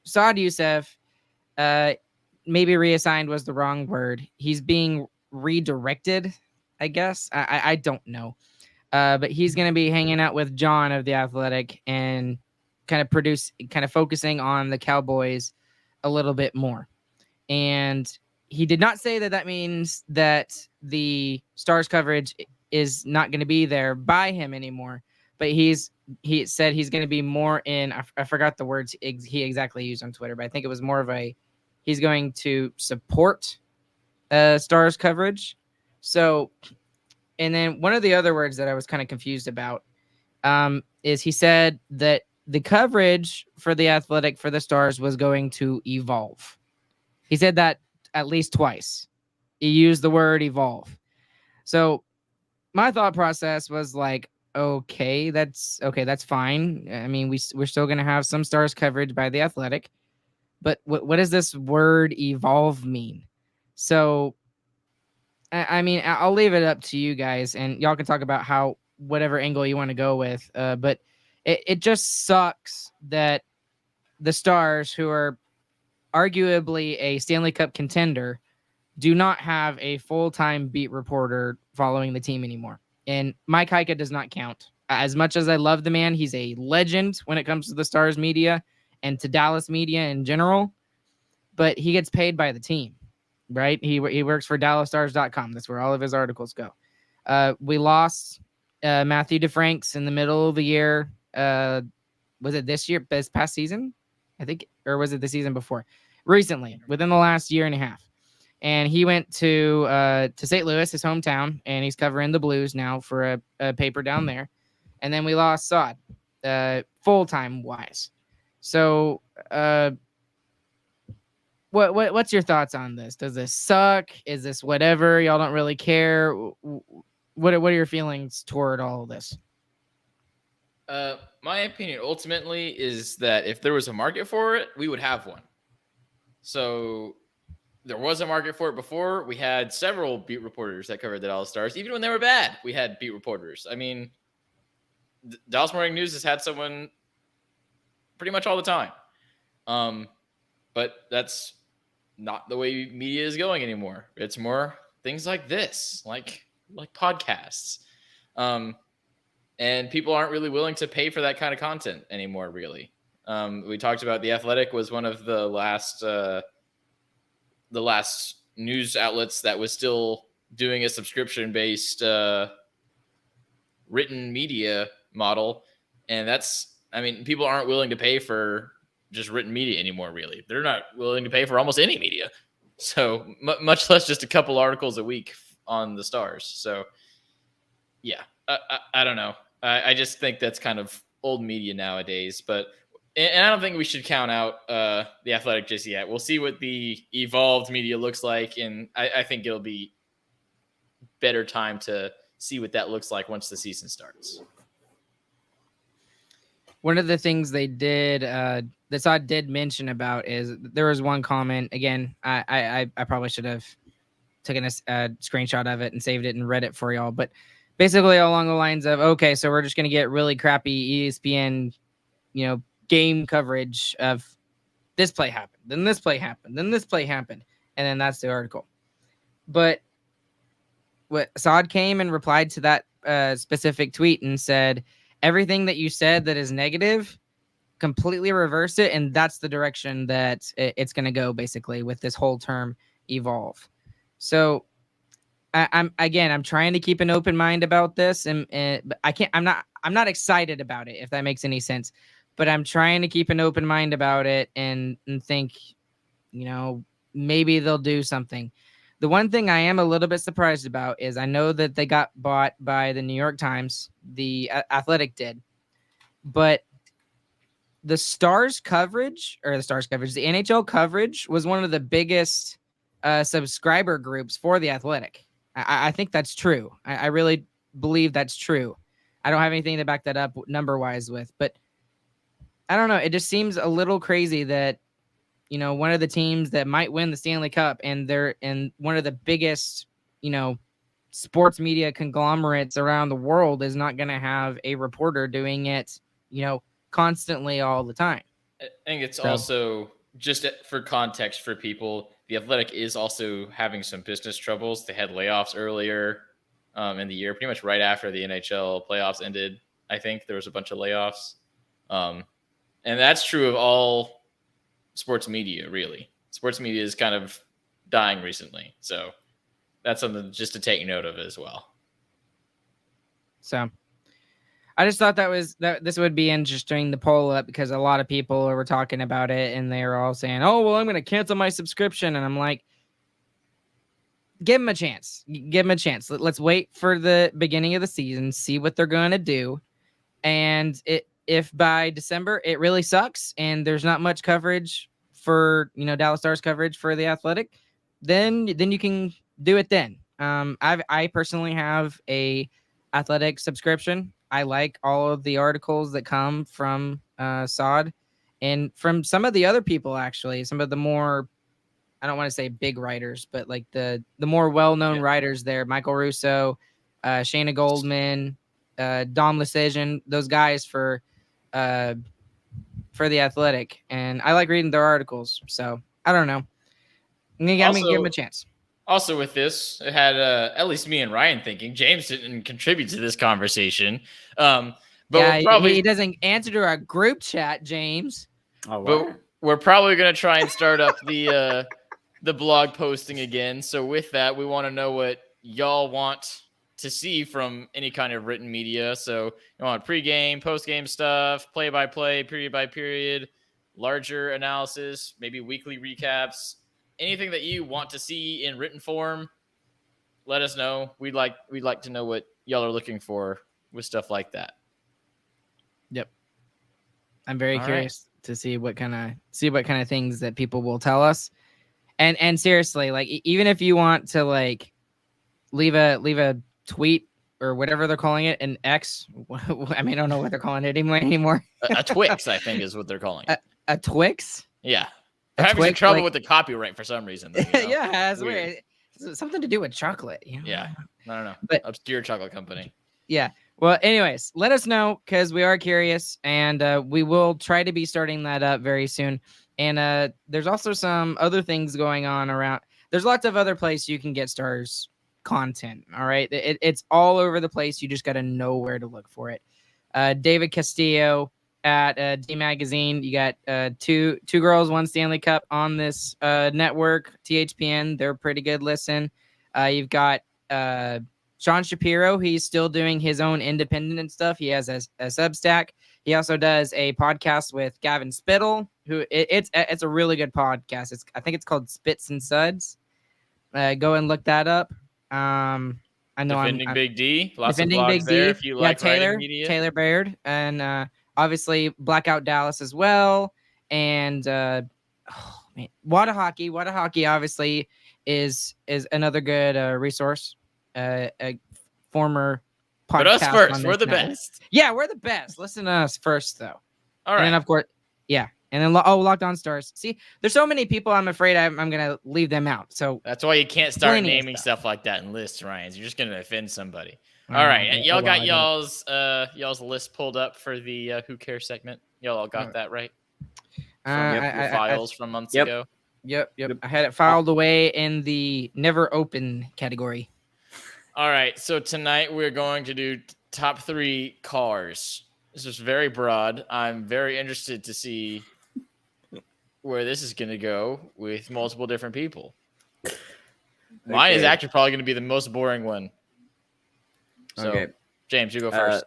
S1: Saad Youssef, maybe reassigned was the wrong word. He's being redirected, I guess. I don't know. But he's going to be hanging out with John of the Athletic and kind of focusing on the Cowboys a little bit more. And he did not say that that means that the Stars coverage is not going to be there by him anymore. But he said he's going to be more in, I forgot the words he exactly used on Twitter, but I think it was more of he's going to support Stars coverage. So, and then one of the other words that I was kind of confused about is he said that the coverage for the Athletic for the Stars was going to evolve. He said that at least twice. He used the word evolve. So my thought process was like, okay, that's fine. I mean, we're still going to have some Stars coverage by the Athletic, but what does this word evolve mean? So, I mean, I'll leave it up to you guys, and y'all can talk about whatever angle you want to go with. But it just sucks that the Stars, who are arguably a Stanley Cup contender, do not have a full-time beat reporter following the team anymore. And Mike Heika does not count. As much as I love the man, he's a legend when it comes to the Stars media and to Dallas media in general, but he gets paid by the team, right? He works for DallasStars.com. That's where all of his articles go. We lost Matthew DeFranks in the middle of the year. Was it this year, this past season? I think, or was it the season before? Recently, within the last year and a half. And he went to St. Louis, his hometown, and he's covering the Blues now for a paper down there. And then we lost Saad, full-time wise. So, what's your thoughts on this? Does this suck? Is this whatever? Y'all don't really care? What are your feelings toward all of this?
S2: My opinion ultimately is that if there was a market for it, we would have one. So there was a market for it before. We had several beat reporters that covered the Dallas Stars. Even when they were bad, we had beat reporters. I mean, Dallas Morning News has had someone pretty much all the time. But that's not the way media is going anymore. It's more things like this, like podcasts. And people aren't really willing to pay for that kind of content anymore, really. We talked about The Athletic was one of the last news outlets that was still doing a subscription-based written media model. And people aren't willing to pay for just written media anymore, really. They're not willing to pay for almost any media. So much less just a couple articles a week on the Stars. So yeah, I don't know. I just think that's kind of old media nowadays, and I don't think we should count out the Athletic just yet. We'll see what the evolved media looks like, and I think it'll be better time to see what that looks like once the season starts.
S1: One of the things they did, that Saad did mention about is there was one comment. Again, I probably should have taken a screenshot of it and saved it and read it for y'all, but basically along the lines of, okay, so we're just going to get really crappy ESPN, game coverage of this play happened, then this play happened, then this play happened, and then that's the article. But what Saad came and replied to that specific tweet and said, everything that you said that is negative, completely reverse it, and that's the direction that it's going to go, basically, with this whole term evolve. So I'm trying to keep an open mind about this, and but I'm not excited about it, if that makes any sense. But I'm trying to keep an open mind about it and think, maybe they'll do something. The one thing I am a little bit surprised about is I know that they got bought by the New York Times, the Athletic did, but the Stars coverage, the NHL coverage was one of the biggest subscriber groups for the Athletic. I think that's true. I really believe that's true. I don't have anything to back that up number-wise with, but I don't know. It just seems a little crazy that, one of the teams that might win the Stanley Cup, and they're in one of the biggest, sports media conglomerates around the world is not going to have a reporter doing it, constantly all the time.
S2: I think it's
S1: So-
S2: also just for context for people. The Athletic is also having some business troubles. They had layoffs earlier in the year, pretty much right after the NHL playoffs ended. I think there was a bunch of layoffs, and that's true of all sports media. Really, sports media is kind of dying recently, so that's something just to take note of as well.
S1: So I just thought that this would be interesting to pull up, because a lot of people were talking about it and they were all saying, "Oh, well, I'm going to cancel my subscription." And I'm like, give them a chance. Give them a chance. Let's wait for the beginning of the season, see what they're going to do. And if by December it really sucks and there's not much coverage for, Dallas Stars coverage for the Athletic, then you can do it then. I personally have a Athletic subscription. I like all of the articles that come from Sod and from some of the other people, actually, some of the more, I don't want to say big writers, but like the more well-known writers there, Michael Russo, Shayna Goldman, Dom Lecision, those guys for the Athletic. And I like reading their articles. So I don't know. I'm going to give them a chance.
S2: Also, with this, it had at least me and Ryan thinking. James didn't contribute to this conversation, but
S1: he doesn't answer to our group chat, James.
S3: Oh, wow.
S2: But we're probably going to try and start up the blog posting again. So with that, we want to know what y'all want to see from any kind of written media. So you want pregame, postgame stuff, play-by-play, period-by-period, larger analysis, maybe weekly recaps. Anything that you want to see in written form, let us know. We'd like to know what y'all are looking for with stuff like that.
S1: Yep. I'm very curious to see what kind of things that people will tell us. And seriously, like, even if you want to like leave a tweet or whatever they're calling it, an X. I mean, I don't know what they're calling it anymore.
S2: A Twix, I think, is what they're calling it.
S1: A Twix?
S2: Yeah. They're having some trouble with the copyright for some reason. Though,
S1: yeah, that's weird. Something to do with chocolate.
S2: Yeah. I don't know.
S1: But
S2: obscure chocolate company.
S1: Yeah. Well, anyways, let us know, because we are curious, and we will try to be starting that up very soon. And there's also some other things going on around. There's lots of other places you can get Stars content. All right. It's all over the place. You just got to know where to look for it. David Castillo at D Magazine. You got two girls, one Stanley Cup on this network, THPN. They're a pretty good listen. You've got Sean Shapiro. He's still doing his own independent stuff. He has a Substack. He also does a podcast with Gavin Spittle, who it's a really good podcast. I think it's called Spits and Suds. Go and look that up. I know
S2: Defending Big D. Lots
S1: Defending
S2: of blogs
S1: Big
S2: there
S1: D.
S2: if you like
S1: Taylor
S2: media.
S1: Taylor Baird, and obviously Blackout Dallas as well. And Wada Hockey. Wada Hockey obviously is another good resource. A former podcast.
S2: But us first, we're the
S1: network.
S2: best.
S1: Yeah, we're the best. Listen to us first, though.
S2: All right.
S1: And then, of course, yeah. And then, Locked On Stars. See, there's so many people, I'm afraid I'm going to leave them out. So
S2: that's why you can't start
S1: plenty of
S2: naming stuff like that in lists, Ryan. You're just going to offend somebody. All right. Y'all got y'all's list pulled up for the Who Cares segment. Y'all all got that right? From your files from months ago?
S1: Yep. I had it filed away in the never open category.
S2: All right. So tonight we're going to do top 3 cars. This is very broad. I'm very interested to see where this is going to go with multiple different people. Mine is actually probably going to be the most boring one. So, James, you go first.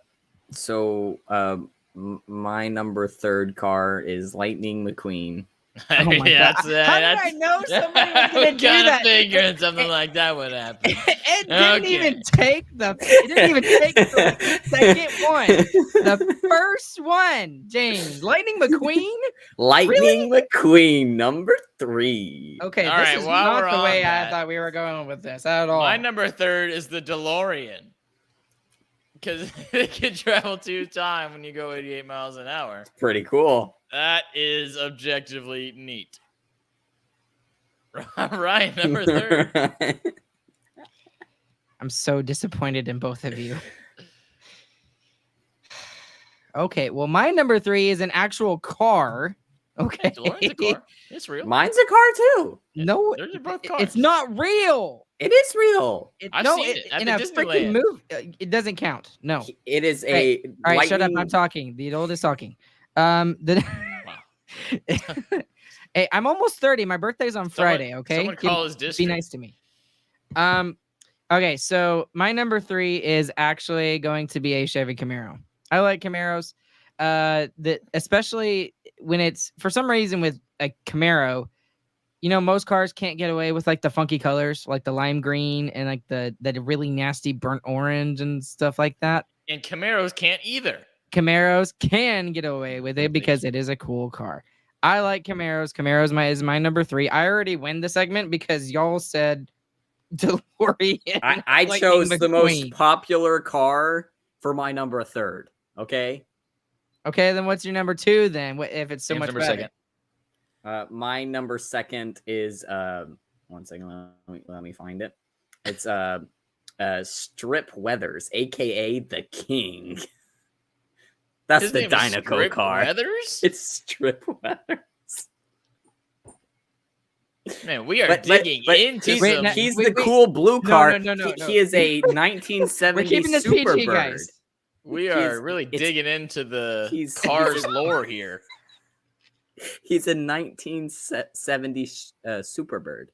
S3: My number 3 car is Lightning McQueen.
S1: Oh my God. How did I know somebody was going to do that?
S2: Figuring something like that would happen.
S1: It didn't even take the second one. The first one, James. Lightning McQueen?
S3: Lightning McQueen, number 3.
S1: Okay,
S2: all
S1: this
S2: right,
S1: is not the way
S2: that,
S1: I thought we were going with this at all.
S2: My number 3 is the DeLorean. Because it can travel 2 times when you go 88 miles an hour.
S3: Pretty cool.
S2: That is objectively neat. Ryan, number third.
S1: I'm so disappointed in both of you. Okay, well, my number 3 is an actual car. Okay.
S2: DeLorean's a car. It's real.
S3: Mine's a car too.
S1: No,
S2: They're both
S1: it's
S2: cars.
S1: not real.
S3: It is real.
S2: I've seen it at
S1: in
S2: the
S1: a freaking
S2: Disneyland.
S1: movie. It doesn't count. No.
S3: It is
S1: Hey,
S3: a.
S1: All right, shut up.
S3: lightning-
S1: I'm talking. The old is talking. The Hey, I'm almost 30. My birthday's on Friday. Okay,
S2: Someone call his
S1: be
S2: district.
S1: nice to me. Okay, so my number 3 is actually going to be a Chevy Camaro. I like Camaros. Especially when it's for some reason with a Camaro, you know, most cars can't get away with like the funky colors, like the lime green and like the really nasty burnt orange and stuff like that.
S2: And Camaros can't either.
S1: Camaros can get away with it because it is a cool car. I like Camaros. Camaros is my number 3. I already win the segment because y'all said DeLorean.
S3: I
S1: Lightning
S3: chose the most
S1: McQueen.
S3: popular car for my number 3. Okay.
S1: Okay, then what's your number 2 then? If it's so
S2: James,
S1: much
S2: number
S1: better?
S2: second.
S3: My number 2 is 1 second. Let me find it. It's Strip Weathers, aka the King. That's
S2: His
S3: the
S2: name is
S3: Dynaco
S2: Strip
S3: car.
S2: Weathers?
S3: It's Strip Weathers.
S2: Man, we are
S3: But
S2: digging into
S3: he's,
S2: some.
S3: he's
S1: Wait,
S3: the
S1: wait.
S3: cool blue car.
S1: No.
S3: He is a
S1: We're
S3: 1970
S1: keeping this PG,
S3: Superbird.
S1: guys.
S2: We are
S3: he's-
S2: really
S3: it's-
S2: digging into the
S3: he's-
S2: Cars lore here.
S3: He's a 1970 Superbird.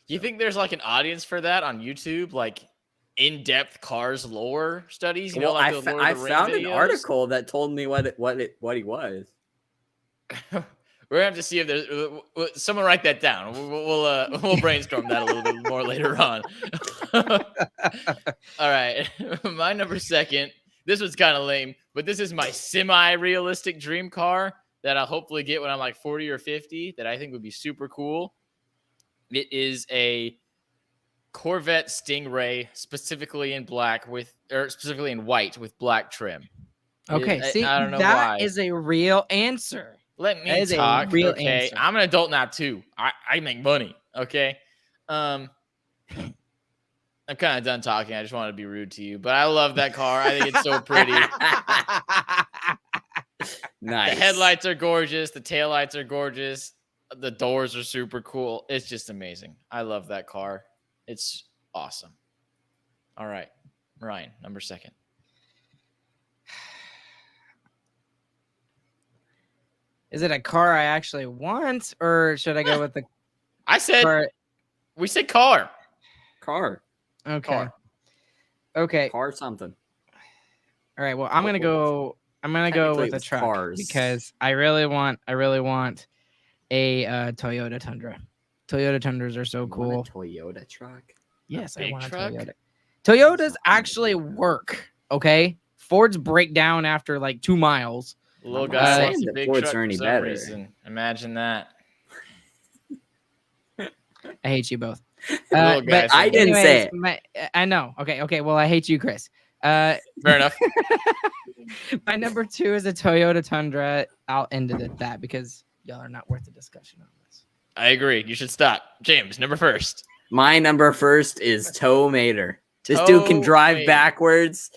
S2: Do you think there's like an audience for that on YouTube? Like in-depth Cars lore studies? You know,
S3: Well,
S2: like
S3: I,
S2: those
S3: fa-
S2: Lord of
S3: I
S2: the Rings
S3: found an
S2: videos?
S3: article that told me what he was.
S2: We're gonna have to see if there's someone write that down. We'll brainstorm that a little bit more later on. All right, my number 2. This was kind of lame, but this is my semi-realistic dream car that I'll hopefully get when I'm like 40 or 50. That I think would be super cool. It is a Corvette Stingray, specifically in white with black trim.
S1: Okay,
S2: I-
S1: see,
S2: I don't know
S1: that
S2: why.
S1: is a real answer.
S2: Let
S1: That
S2: me
S1: is a
S2: talk.
S1: real
S2: Okay,
S1: answer.
S2: I'm an adult now too. I make money. Okay, I'm kind of done talking. I just wanted to be rude to you, but I love that car. I think it's so pretty.
S3: Nice.
S2: The headlights are gorgeous. The taillights are gorgeous. The doors are super cool. It's just amazing. I love that car. It's awesome. All right, Ryan, number 2.
S1: Is it a car I actually want, or should I go with the
S2: I said
S1: car?
S2: we said car.
S3: Car.
S1: Okay.
S2: Car.
S1: Okay.
S3: Car something.
S1: All right. Well, I'm gonna go. I'm gonna go
S3: Technically,
S1: with
S3: it
S1: a
S3: was
S1: truck
S3: cars.
S1: because I really want a Toyota Tundra. Toyota Tundras are so
S3: You want
S1: cool.
S3: a Toyota truck.
S1: Yes, I
S2: big
S1: want a
S2: truck?
S1: Toyota. Toyotas actually work. Okay. Fords break down after like 2 miles.
S2: Little
S3: I'm
S2: guy
S3: not
S2: wants
S3: saying
S2: a
S3: that
S2: big
S3: Fords
S2: truck
S3: are
S2: for
S3: any
S2: some
S3: better.
S2: reason. Imagine that.
S1: I hate you both.
S2: Little guy
S1: But
S3: I didn't say
S1: anyways, I know. Okay. Well, I hate you, Chris.
S2: Fair enough.
S1: My number 2 is a Toyota Tundra. I'll end it at that because y'all are not worth the discussion on this.
S2: I agree. You should stop. James, number 1.
S3: My number 1 is Toe Mater. This dude can
S2: Toe
S3: drive
S2: Mater.
S3: backwards.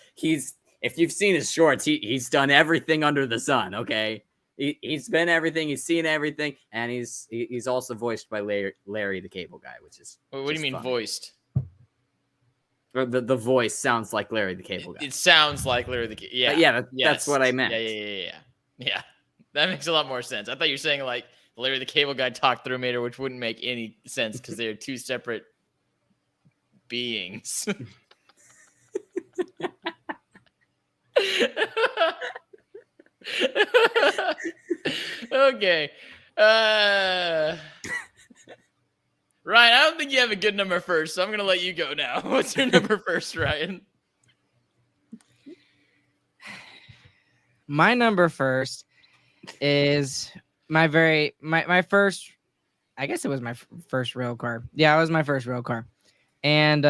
S3: If you've seen his shorts, he's done everything under the sun. Okay, he's been everything. He's seen everything, and he's also voiced by Larry the Cable Guy, which is
S2: What do you
S3: just
S2: mean
S3: funny.
S2: voiced?
S3: Or the voice sounds like Larry the Cable Guy.
S2: It sounds like Larry the Yeah.
S3: Yeah, that's
S2: Yes.
S3: what I meant.
S2: Yeah. That makes a lot more sense. I thought you were saying like Larry the Cable Guy talked through Mater, which wouldn't make any sense because they're 2 separate beings. Okay. Ryan, I don't think you have a good number 1, so I'm gonna let you go now. What's your number 1, Ryan?
S1: My number 1 is my first. I guess it was my first real car. Yeah, it was my first real car, and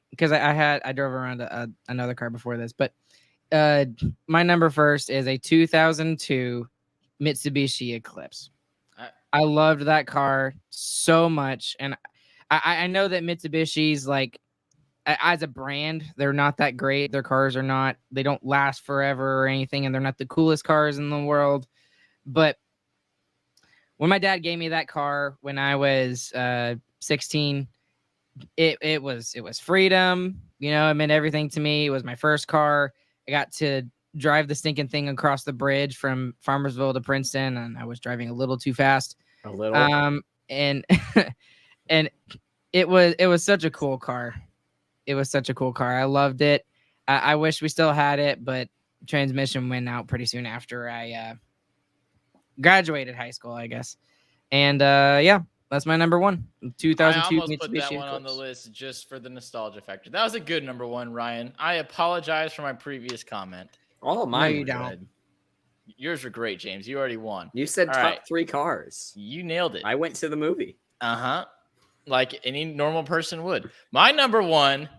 S1: because I drove around another car before this, but my number 1 is a 2002 Mitsubishi Eclipse. I loved that car so much, and I know that Mitsubishi's like as a brand, they're not that great. Their cars are not, they don't last forever or anything, and they're not the coolest cars in the world. But when my dad gave me that car when I was 16, it was freedom. You know, it meant everything to me. It was my first car. I got to drive the stinking thing across the bridge from Farmersville to Princeton, and I was driving a little too fast.
S3: A little.
S1: And and it was such a cool car. It was such a cool car. I loved it. I wish we still had it, but transmission went out pretty soon after I graduated high school, I guess. And yeah, that's my number one. 2002
S2: I almost
S1: Mitsubishi
S2: put that one on the list just for the nostalgia factor. That was a good number one, Ryan. I apologize for my previous comment.
S3: All of mine.
S1: you
S3: were
S1: don't.
S3: good.
S2: Yours were great, James. You already won.
S3: You said
S2: All
S3: top
S2: right.
S3: 3 cars.
S2: You nailed it.
S3: I went to the movie.
S2: Like any normal person would. My number one,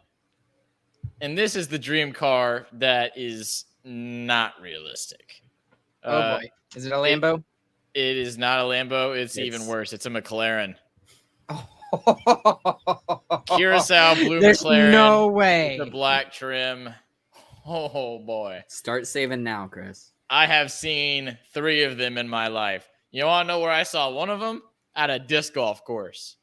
S2: and this is the dream car that is not realistic.
S1: Oh boy, is it a Lambo?
S2: It is not a Lambo. It's even worse. It's a McLaren. Curacao blue
S1: There's
S2: McLaren.
S1: no way.
S2: The black trim. Oh boy.
S3: Start saving now, Chris.
S2: I have seen 3 of them in my life. You want to know where I saw one of them? At a disc golf course.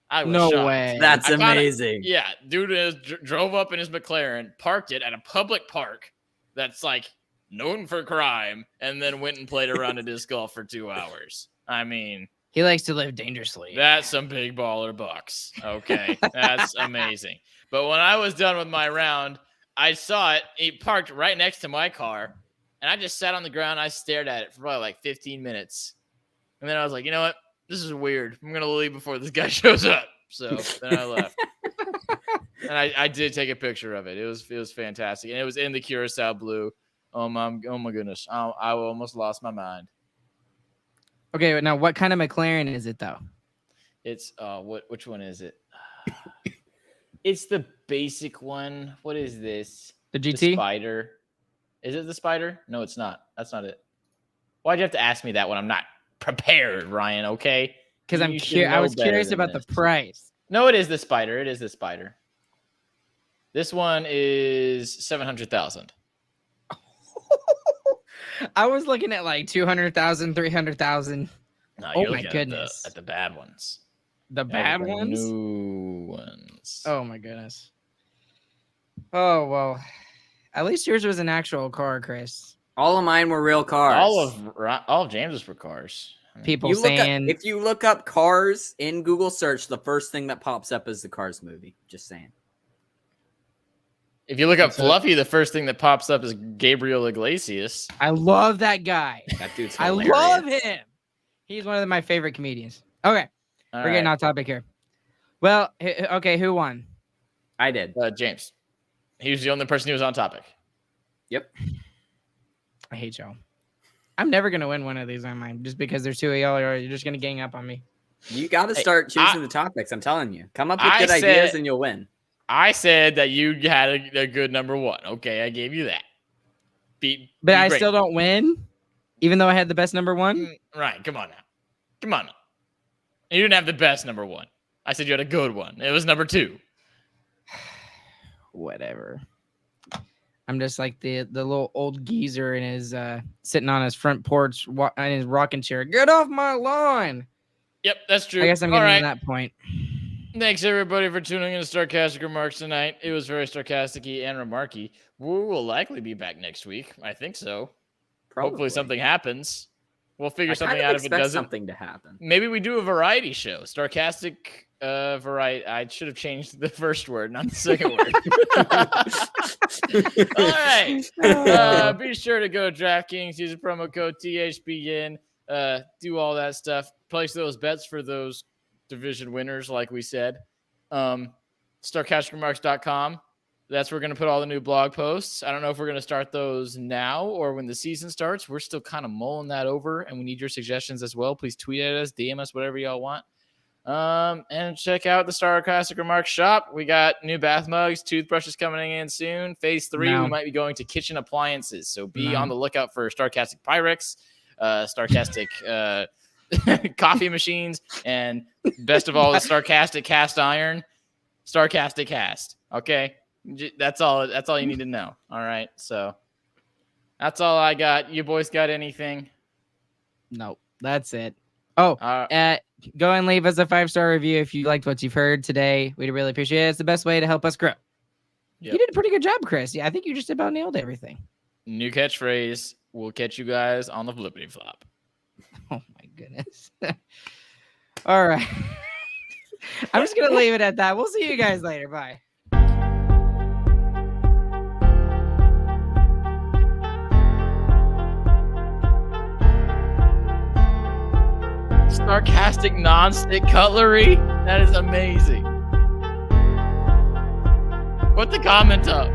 S2: I was
S1: No
S2: shocked.
S1: way.
S3: That's
S2: I kinda-
S3: amazing.
S2: Yeah, dude drove up in his McLaren, parked it at a public park that's like known for crime, and then went and played around a disc golf for 2 hours. I mean,
S1: He likes to live dangerously.
S2: that's some big baller bucks. Okay, that's amazing. But when I was done with my round, I saw it. He parked right next to my car, and I just sat on the ground. I stared at it for probably like 15 minutes, and then I was like, you know what? This is weird. I'm gonna leave before this guy shows up. So then I left, and I did take a picture of it. It was fantastic, and it was in the Curacao blue. Oh my goodness! I almost lost my mind.
S1: Okay, now what kind of McLaren is it though?
S2: It's which one is it? It's the basic one. What is this?
S1: The
S2: The
S1: GT?
S2: Spider. Is it the Spider? No, it's not. That's not it. Why'd you have to ask me that when I'm not prepared, Ryan? Okay.
S1: Because
S2: You
S1: I'm
S2: should know
S1: I was
S2: better
S1: curious
S2: than
S1: about
S2: this.
S1: the price.
S2: No, it is the Spider. It is the Spider. This one is 700,000.
S1: I was looking at like 200,000, 300,000.
S2: No,
S1: Oh
S2: you're
S1: my
S2: looking
S1: goodness.
S2: at the bad ones.
S1: The bad
S2: The
S1: ones?
S2: New ones.
S1: Oh my goodness. Oh well. At least yours was an actual car, Chris.
S3: All of mine were real cars.
S2: All of James's were cars. I mean,
S1: People
S3: You look up,
S1: saying
S3: if you look up cars in Google search, the first thing that pops up is the Cars movie. Just saying.
S2: if you look up
S1: So-
S2: Fluffy, the first thing that pops up is Gabriel Iglesias.
S1: I love that guy.
S3: That dude's
S1: I
S3: hilarious.
S1: love him. He's one of my favorite comedians. Okay,
S2: All
S1: we're getting
S2: right.
S1: off topic here. Well, okay, who won?
S3: I did.
S2: James. He was the only person who was on topic.
S3: Yep.
S1: I hate y'all. I'm never gonna win one of these on mine just because there's 2 of y'all, or you're just gonna gang up on me.
S3: You got to
S2: Hey,
S3: start choosing the topics. I'm telling you. Come up with
S2: I
S3: good
S2: said-
S3: ideas and you'll win.
S2: I said that you had a good number one. Okay, I gave you that.
S1: But I still don't win, even though I had the best number one.
S2: Right, come on now. Come on now. You didn't have the best number one. I said you had a good one. It was number 2.
S1: Whatever. I'm just like the little old geezer in his sitting on his front porch in his rocking chair. Get off my lawn.
S2: Yep, that's true.
S1: I guess I'm
S2: All
S1: getting
S2: right.
S1: to that point.
S2: Thanks everybody for tuning in to Sarcastic Remarks tonight. It was very sarcastic-y and remarky. We will likely be back next week. I think so.
S3: Probably.
S2: Hopefully something happens. We'll figure
S3: I
S2: something
S3: kind of
S2: out if it
S3: expect
S2: doesn't.
S3: something to happen.
S2: Maybe we do a variety show. Sarcastic variety. I should have changed the first word, not the second word. All right. Be sure to go to DraftKings, use the promo code THPN, do all that stuff. Place those bets for those division winners, like we said. StarcasticRemarks.com. That's where we're going to put all the new blog posts. I don't know if we're going to start those now or when the season starts. We're still kind of mulling that over, and we need your suggestions as well. Please tweet at us, DM us, whatever y'all want. And check out the Sarcastic Remarks shop. We got new bath mugs, toothbrushes coming in soon. Phase 3,
S1: No.
S2: we might be going to kitchen appliances. So be
S1: No.
S2: on the lookout for Starcastic Pyrex, Starcastic coffee machines, and best of all, the Starcastic cast iron. Starcastic cast. Okay, that's all. That's all you need to know. All right, so that's all I got. You boys got anything?
S1: No, that's it. Oh, go and leave us a 5-star review if you liked what you've heard today. We'd really appreciate it. It's the best way to help us grow.
S2: Yep.
S1: You did a pretty good job, Chris. Yeah, I think you just about nailed everything.
S2: New catchphrase. We'll catch you guys on the flippity flop.
S1: Oh my goodness. All right. I'm just going to leave it at that. We'll see you guys later. Bye.
S2: Sarcastic non-stick cutlery? That is amazing. Put the comment up.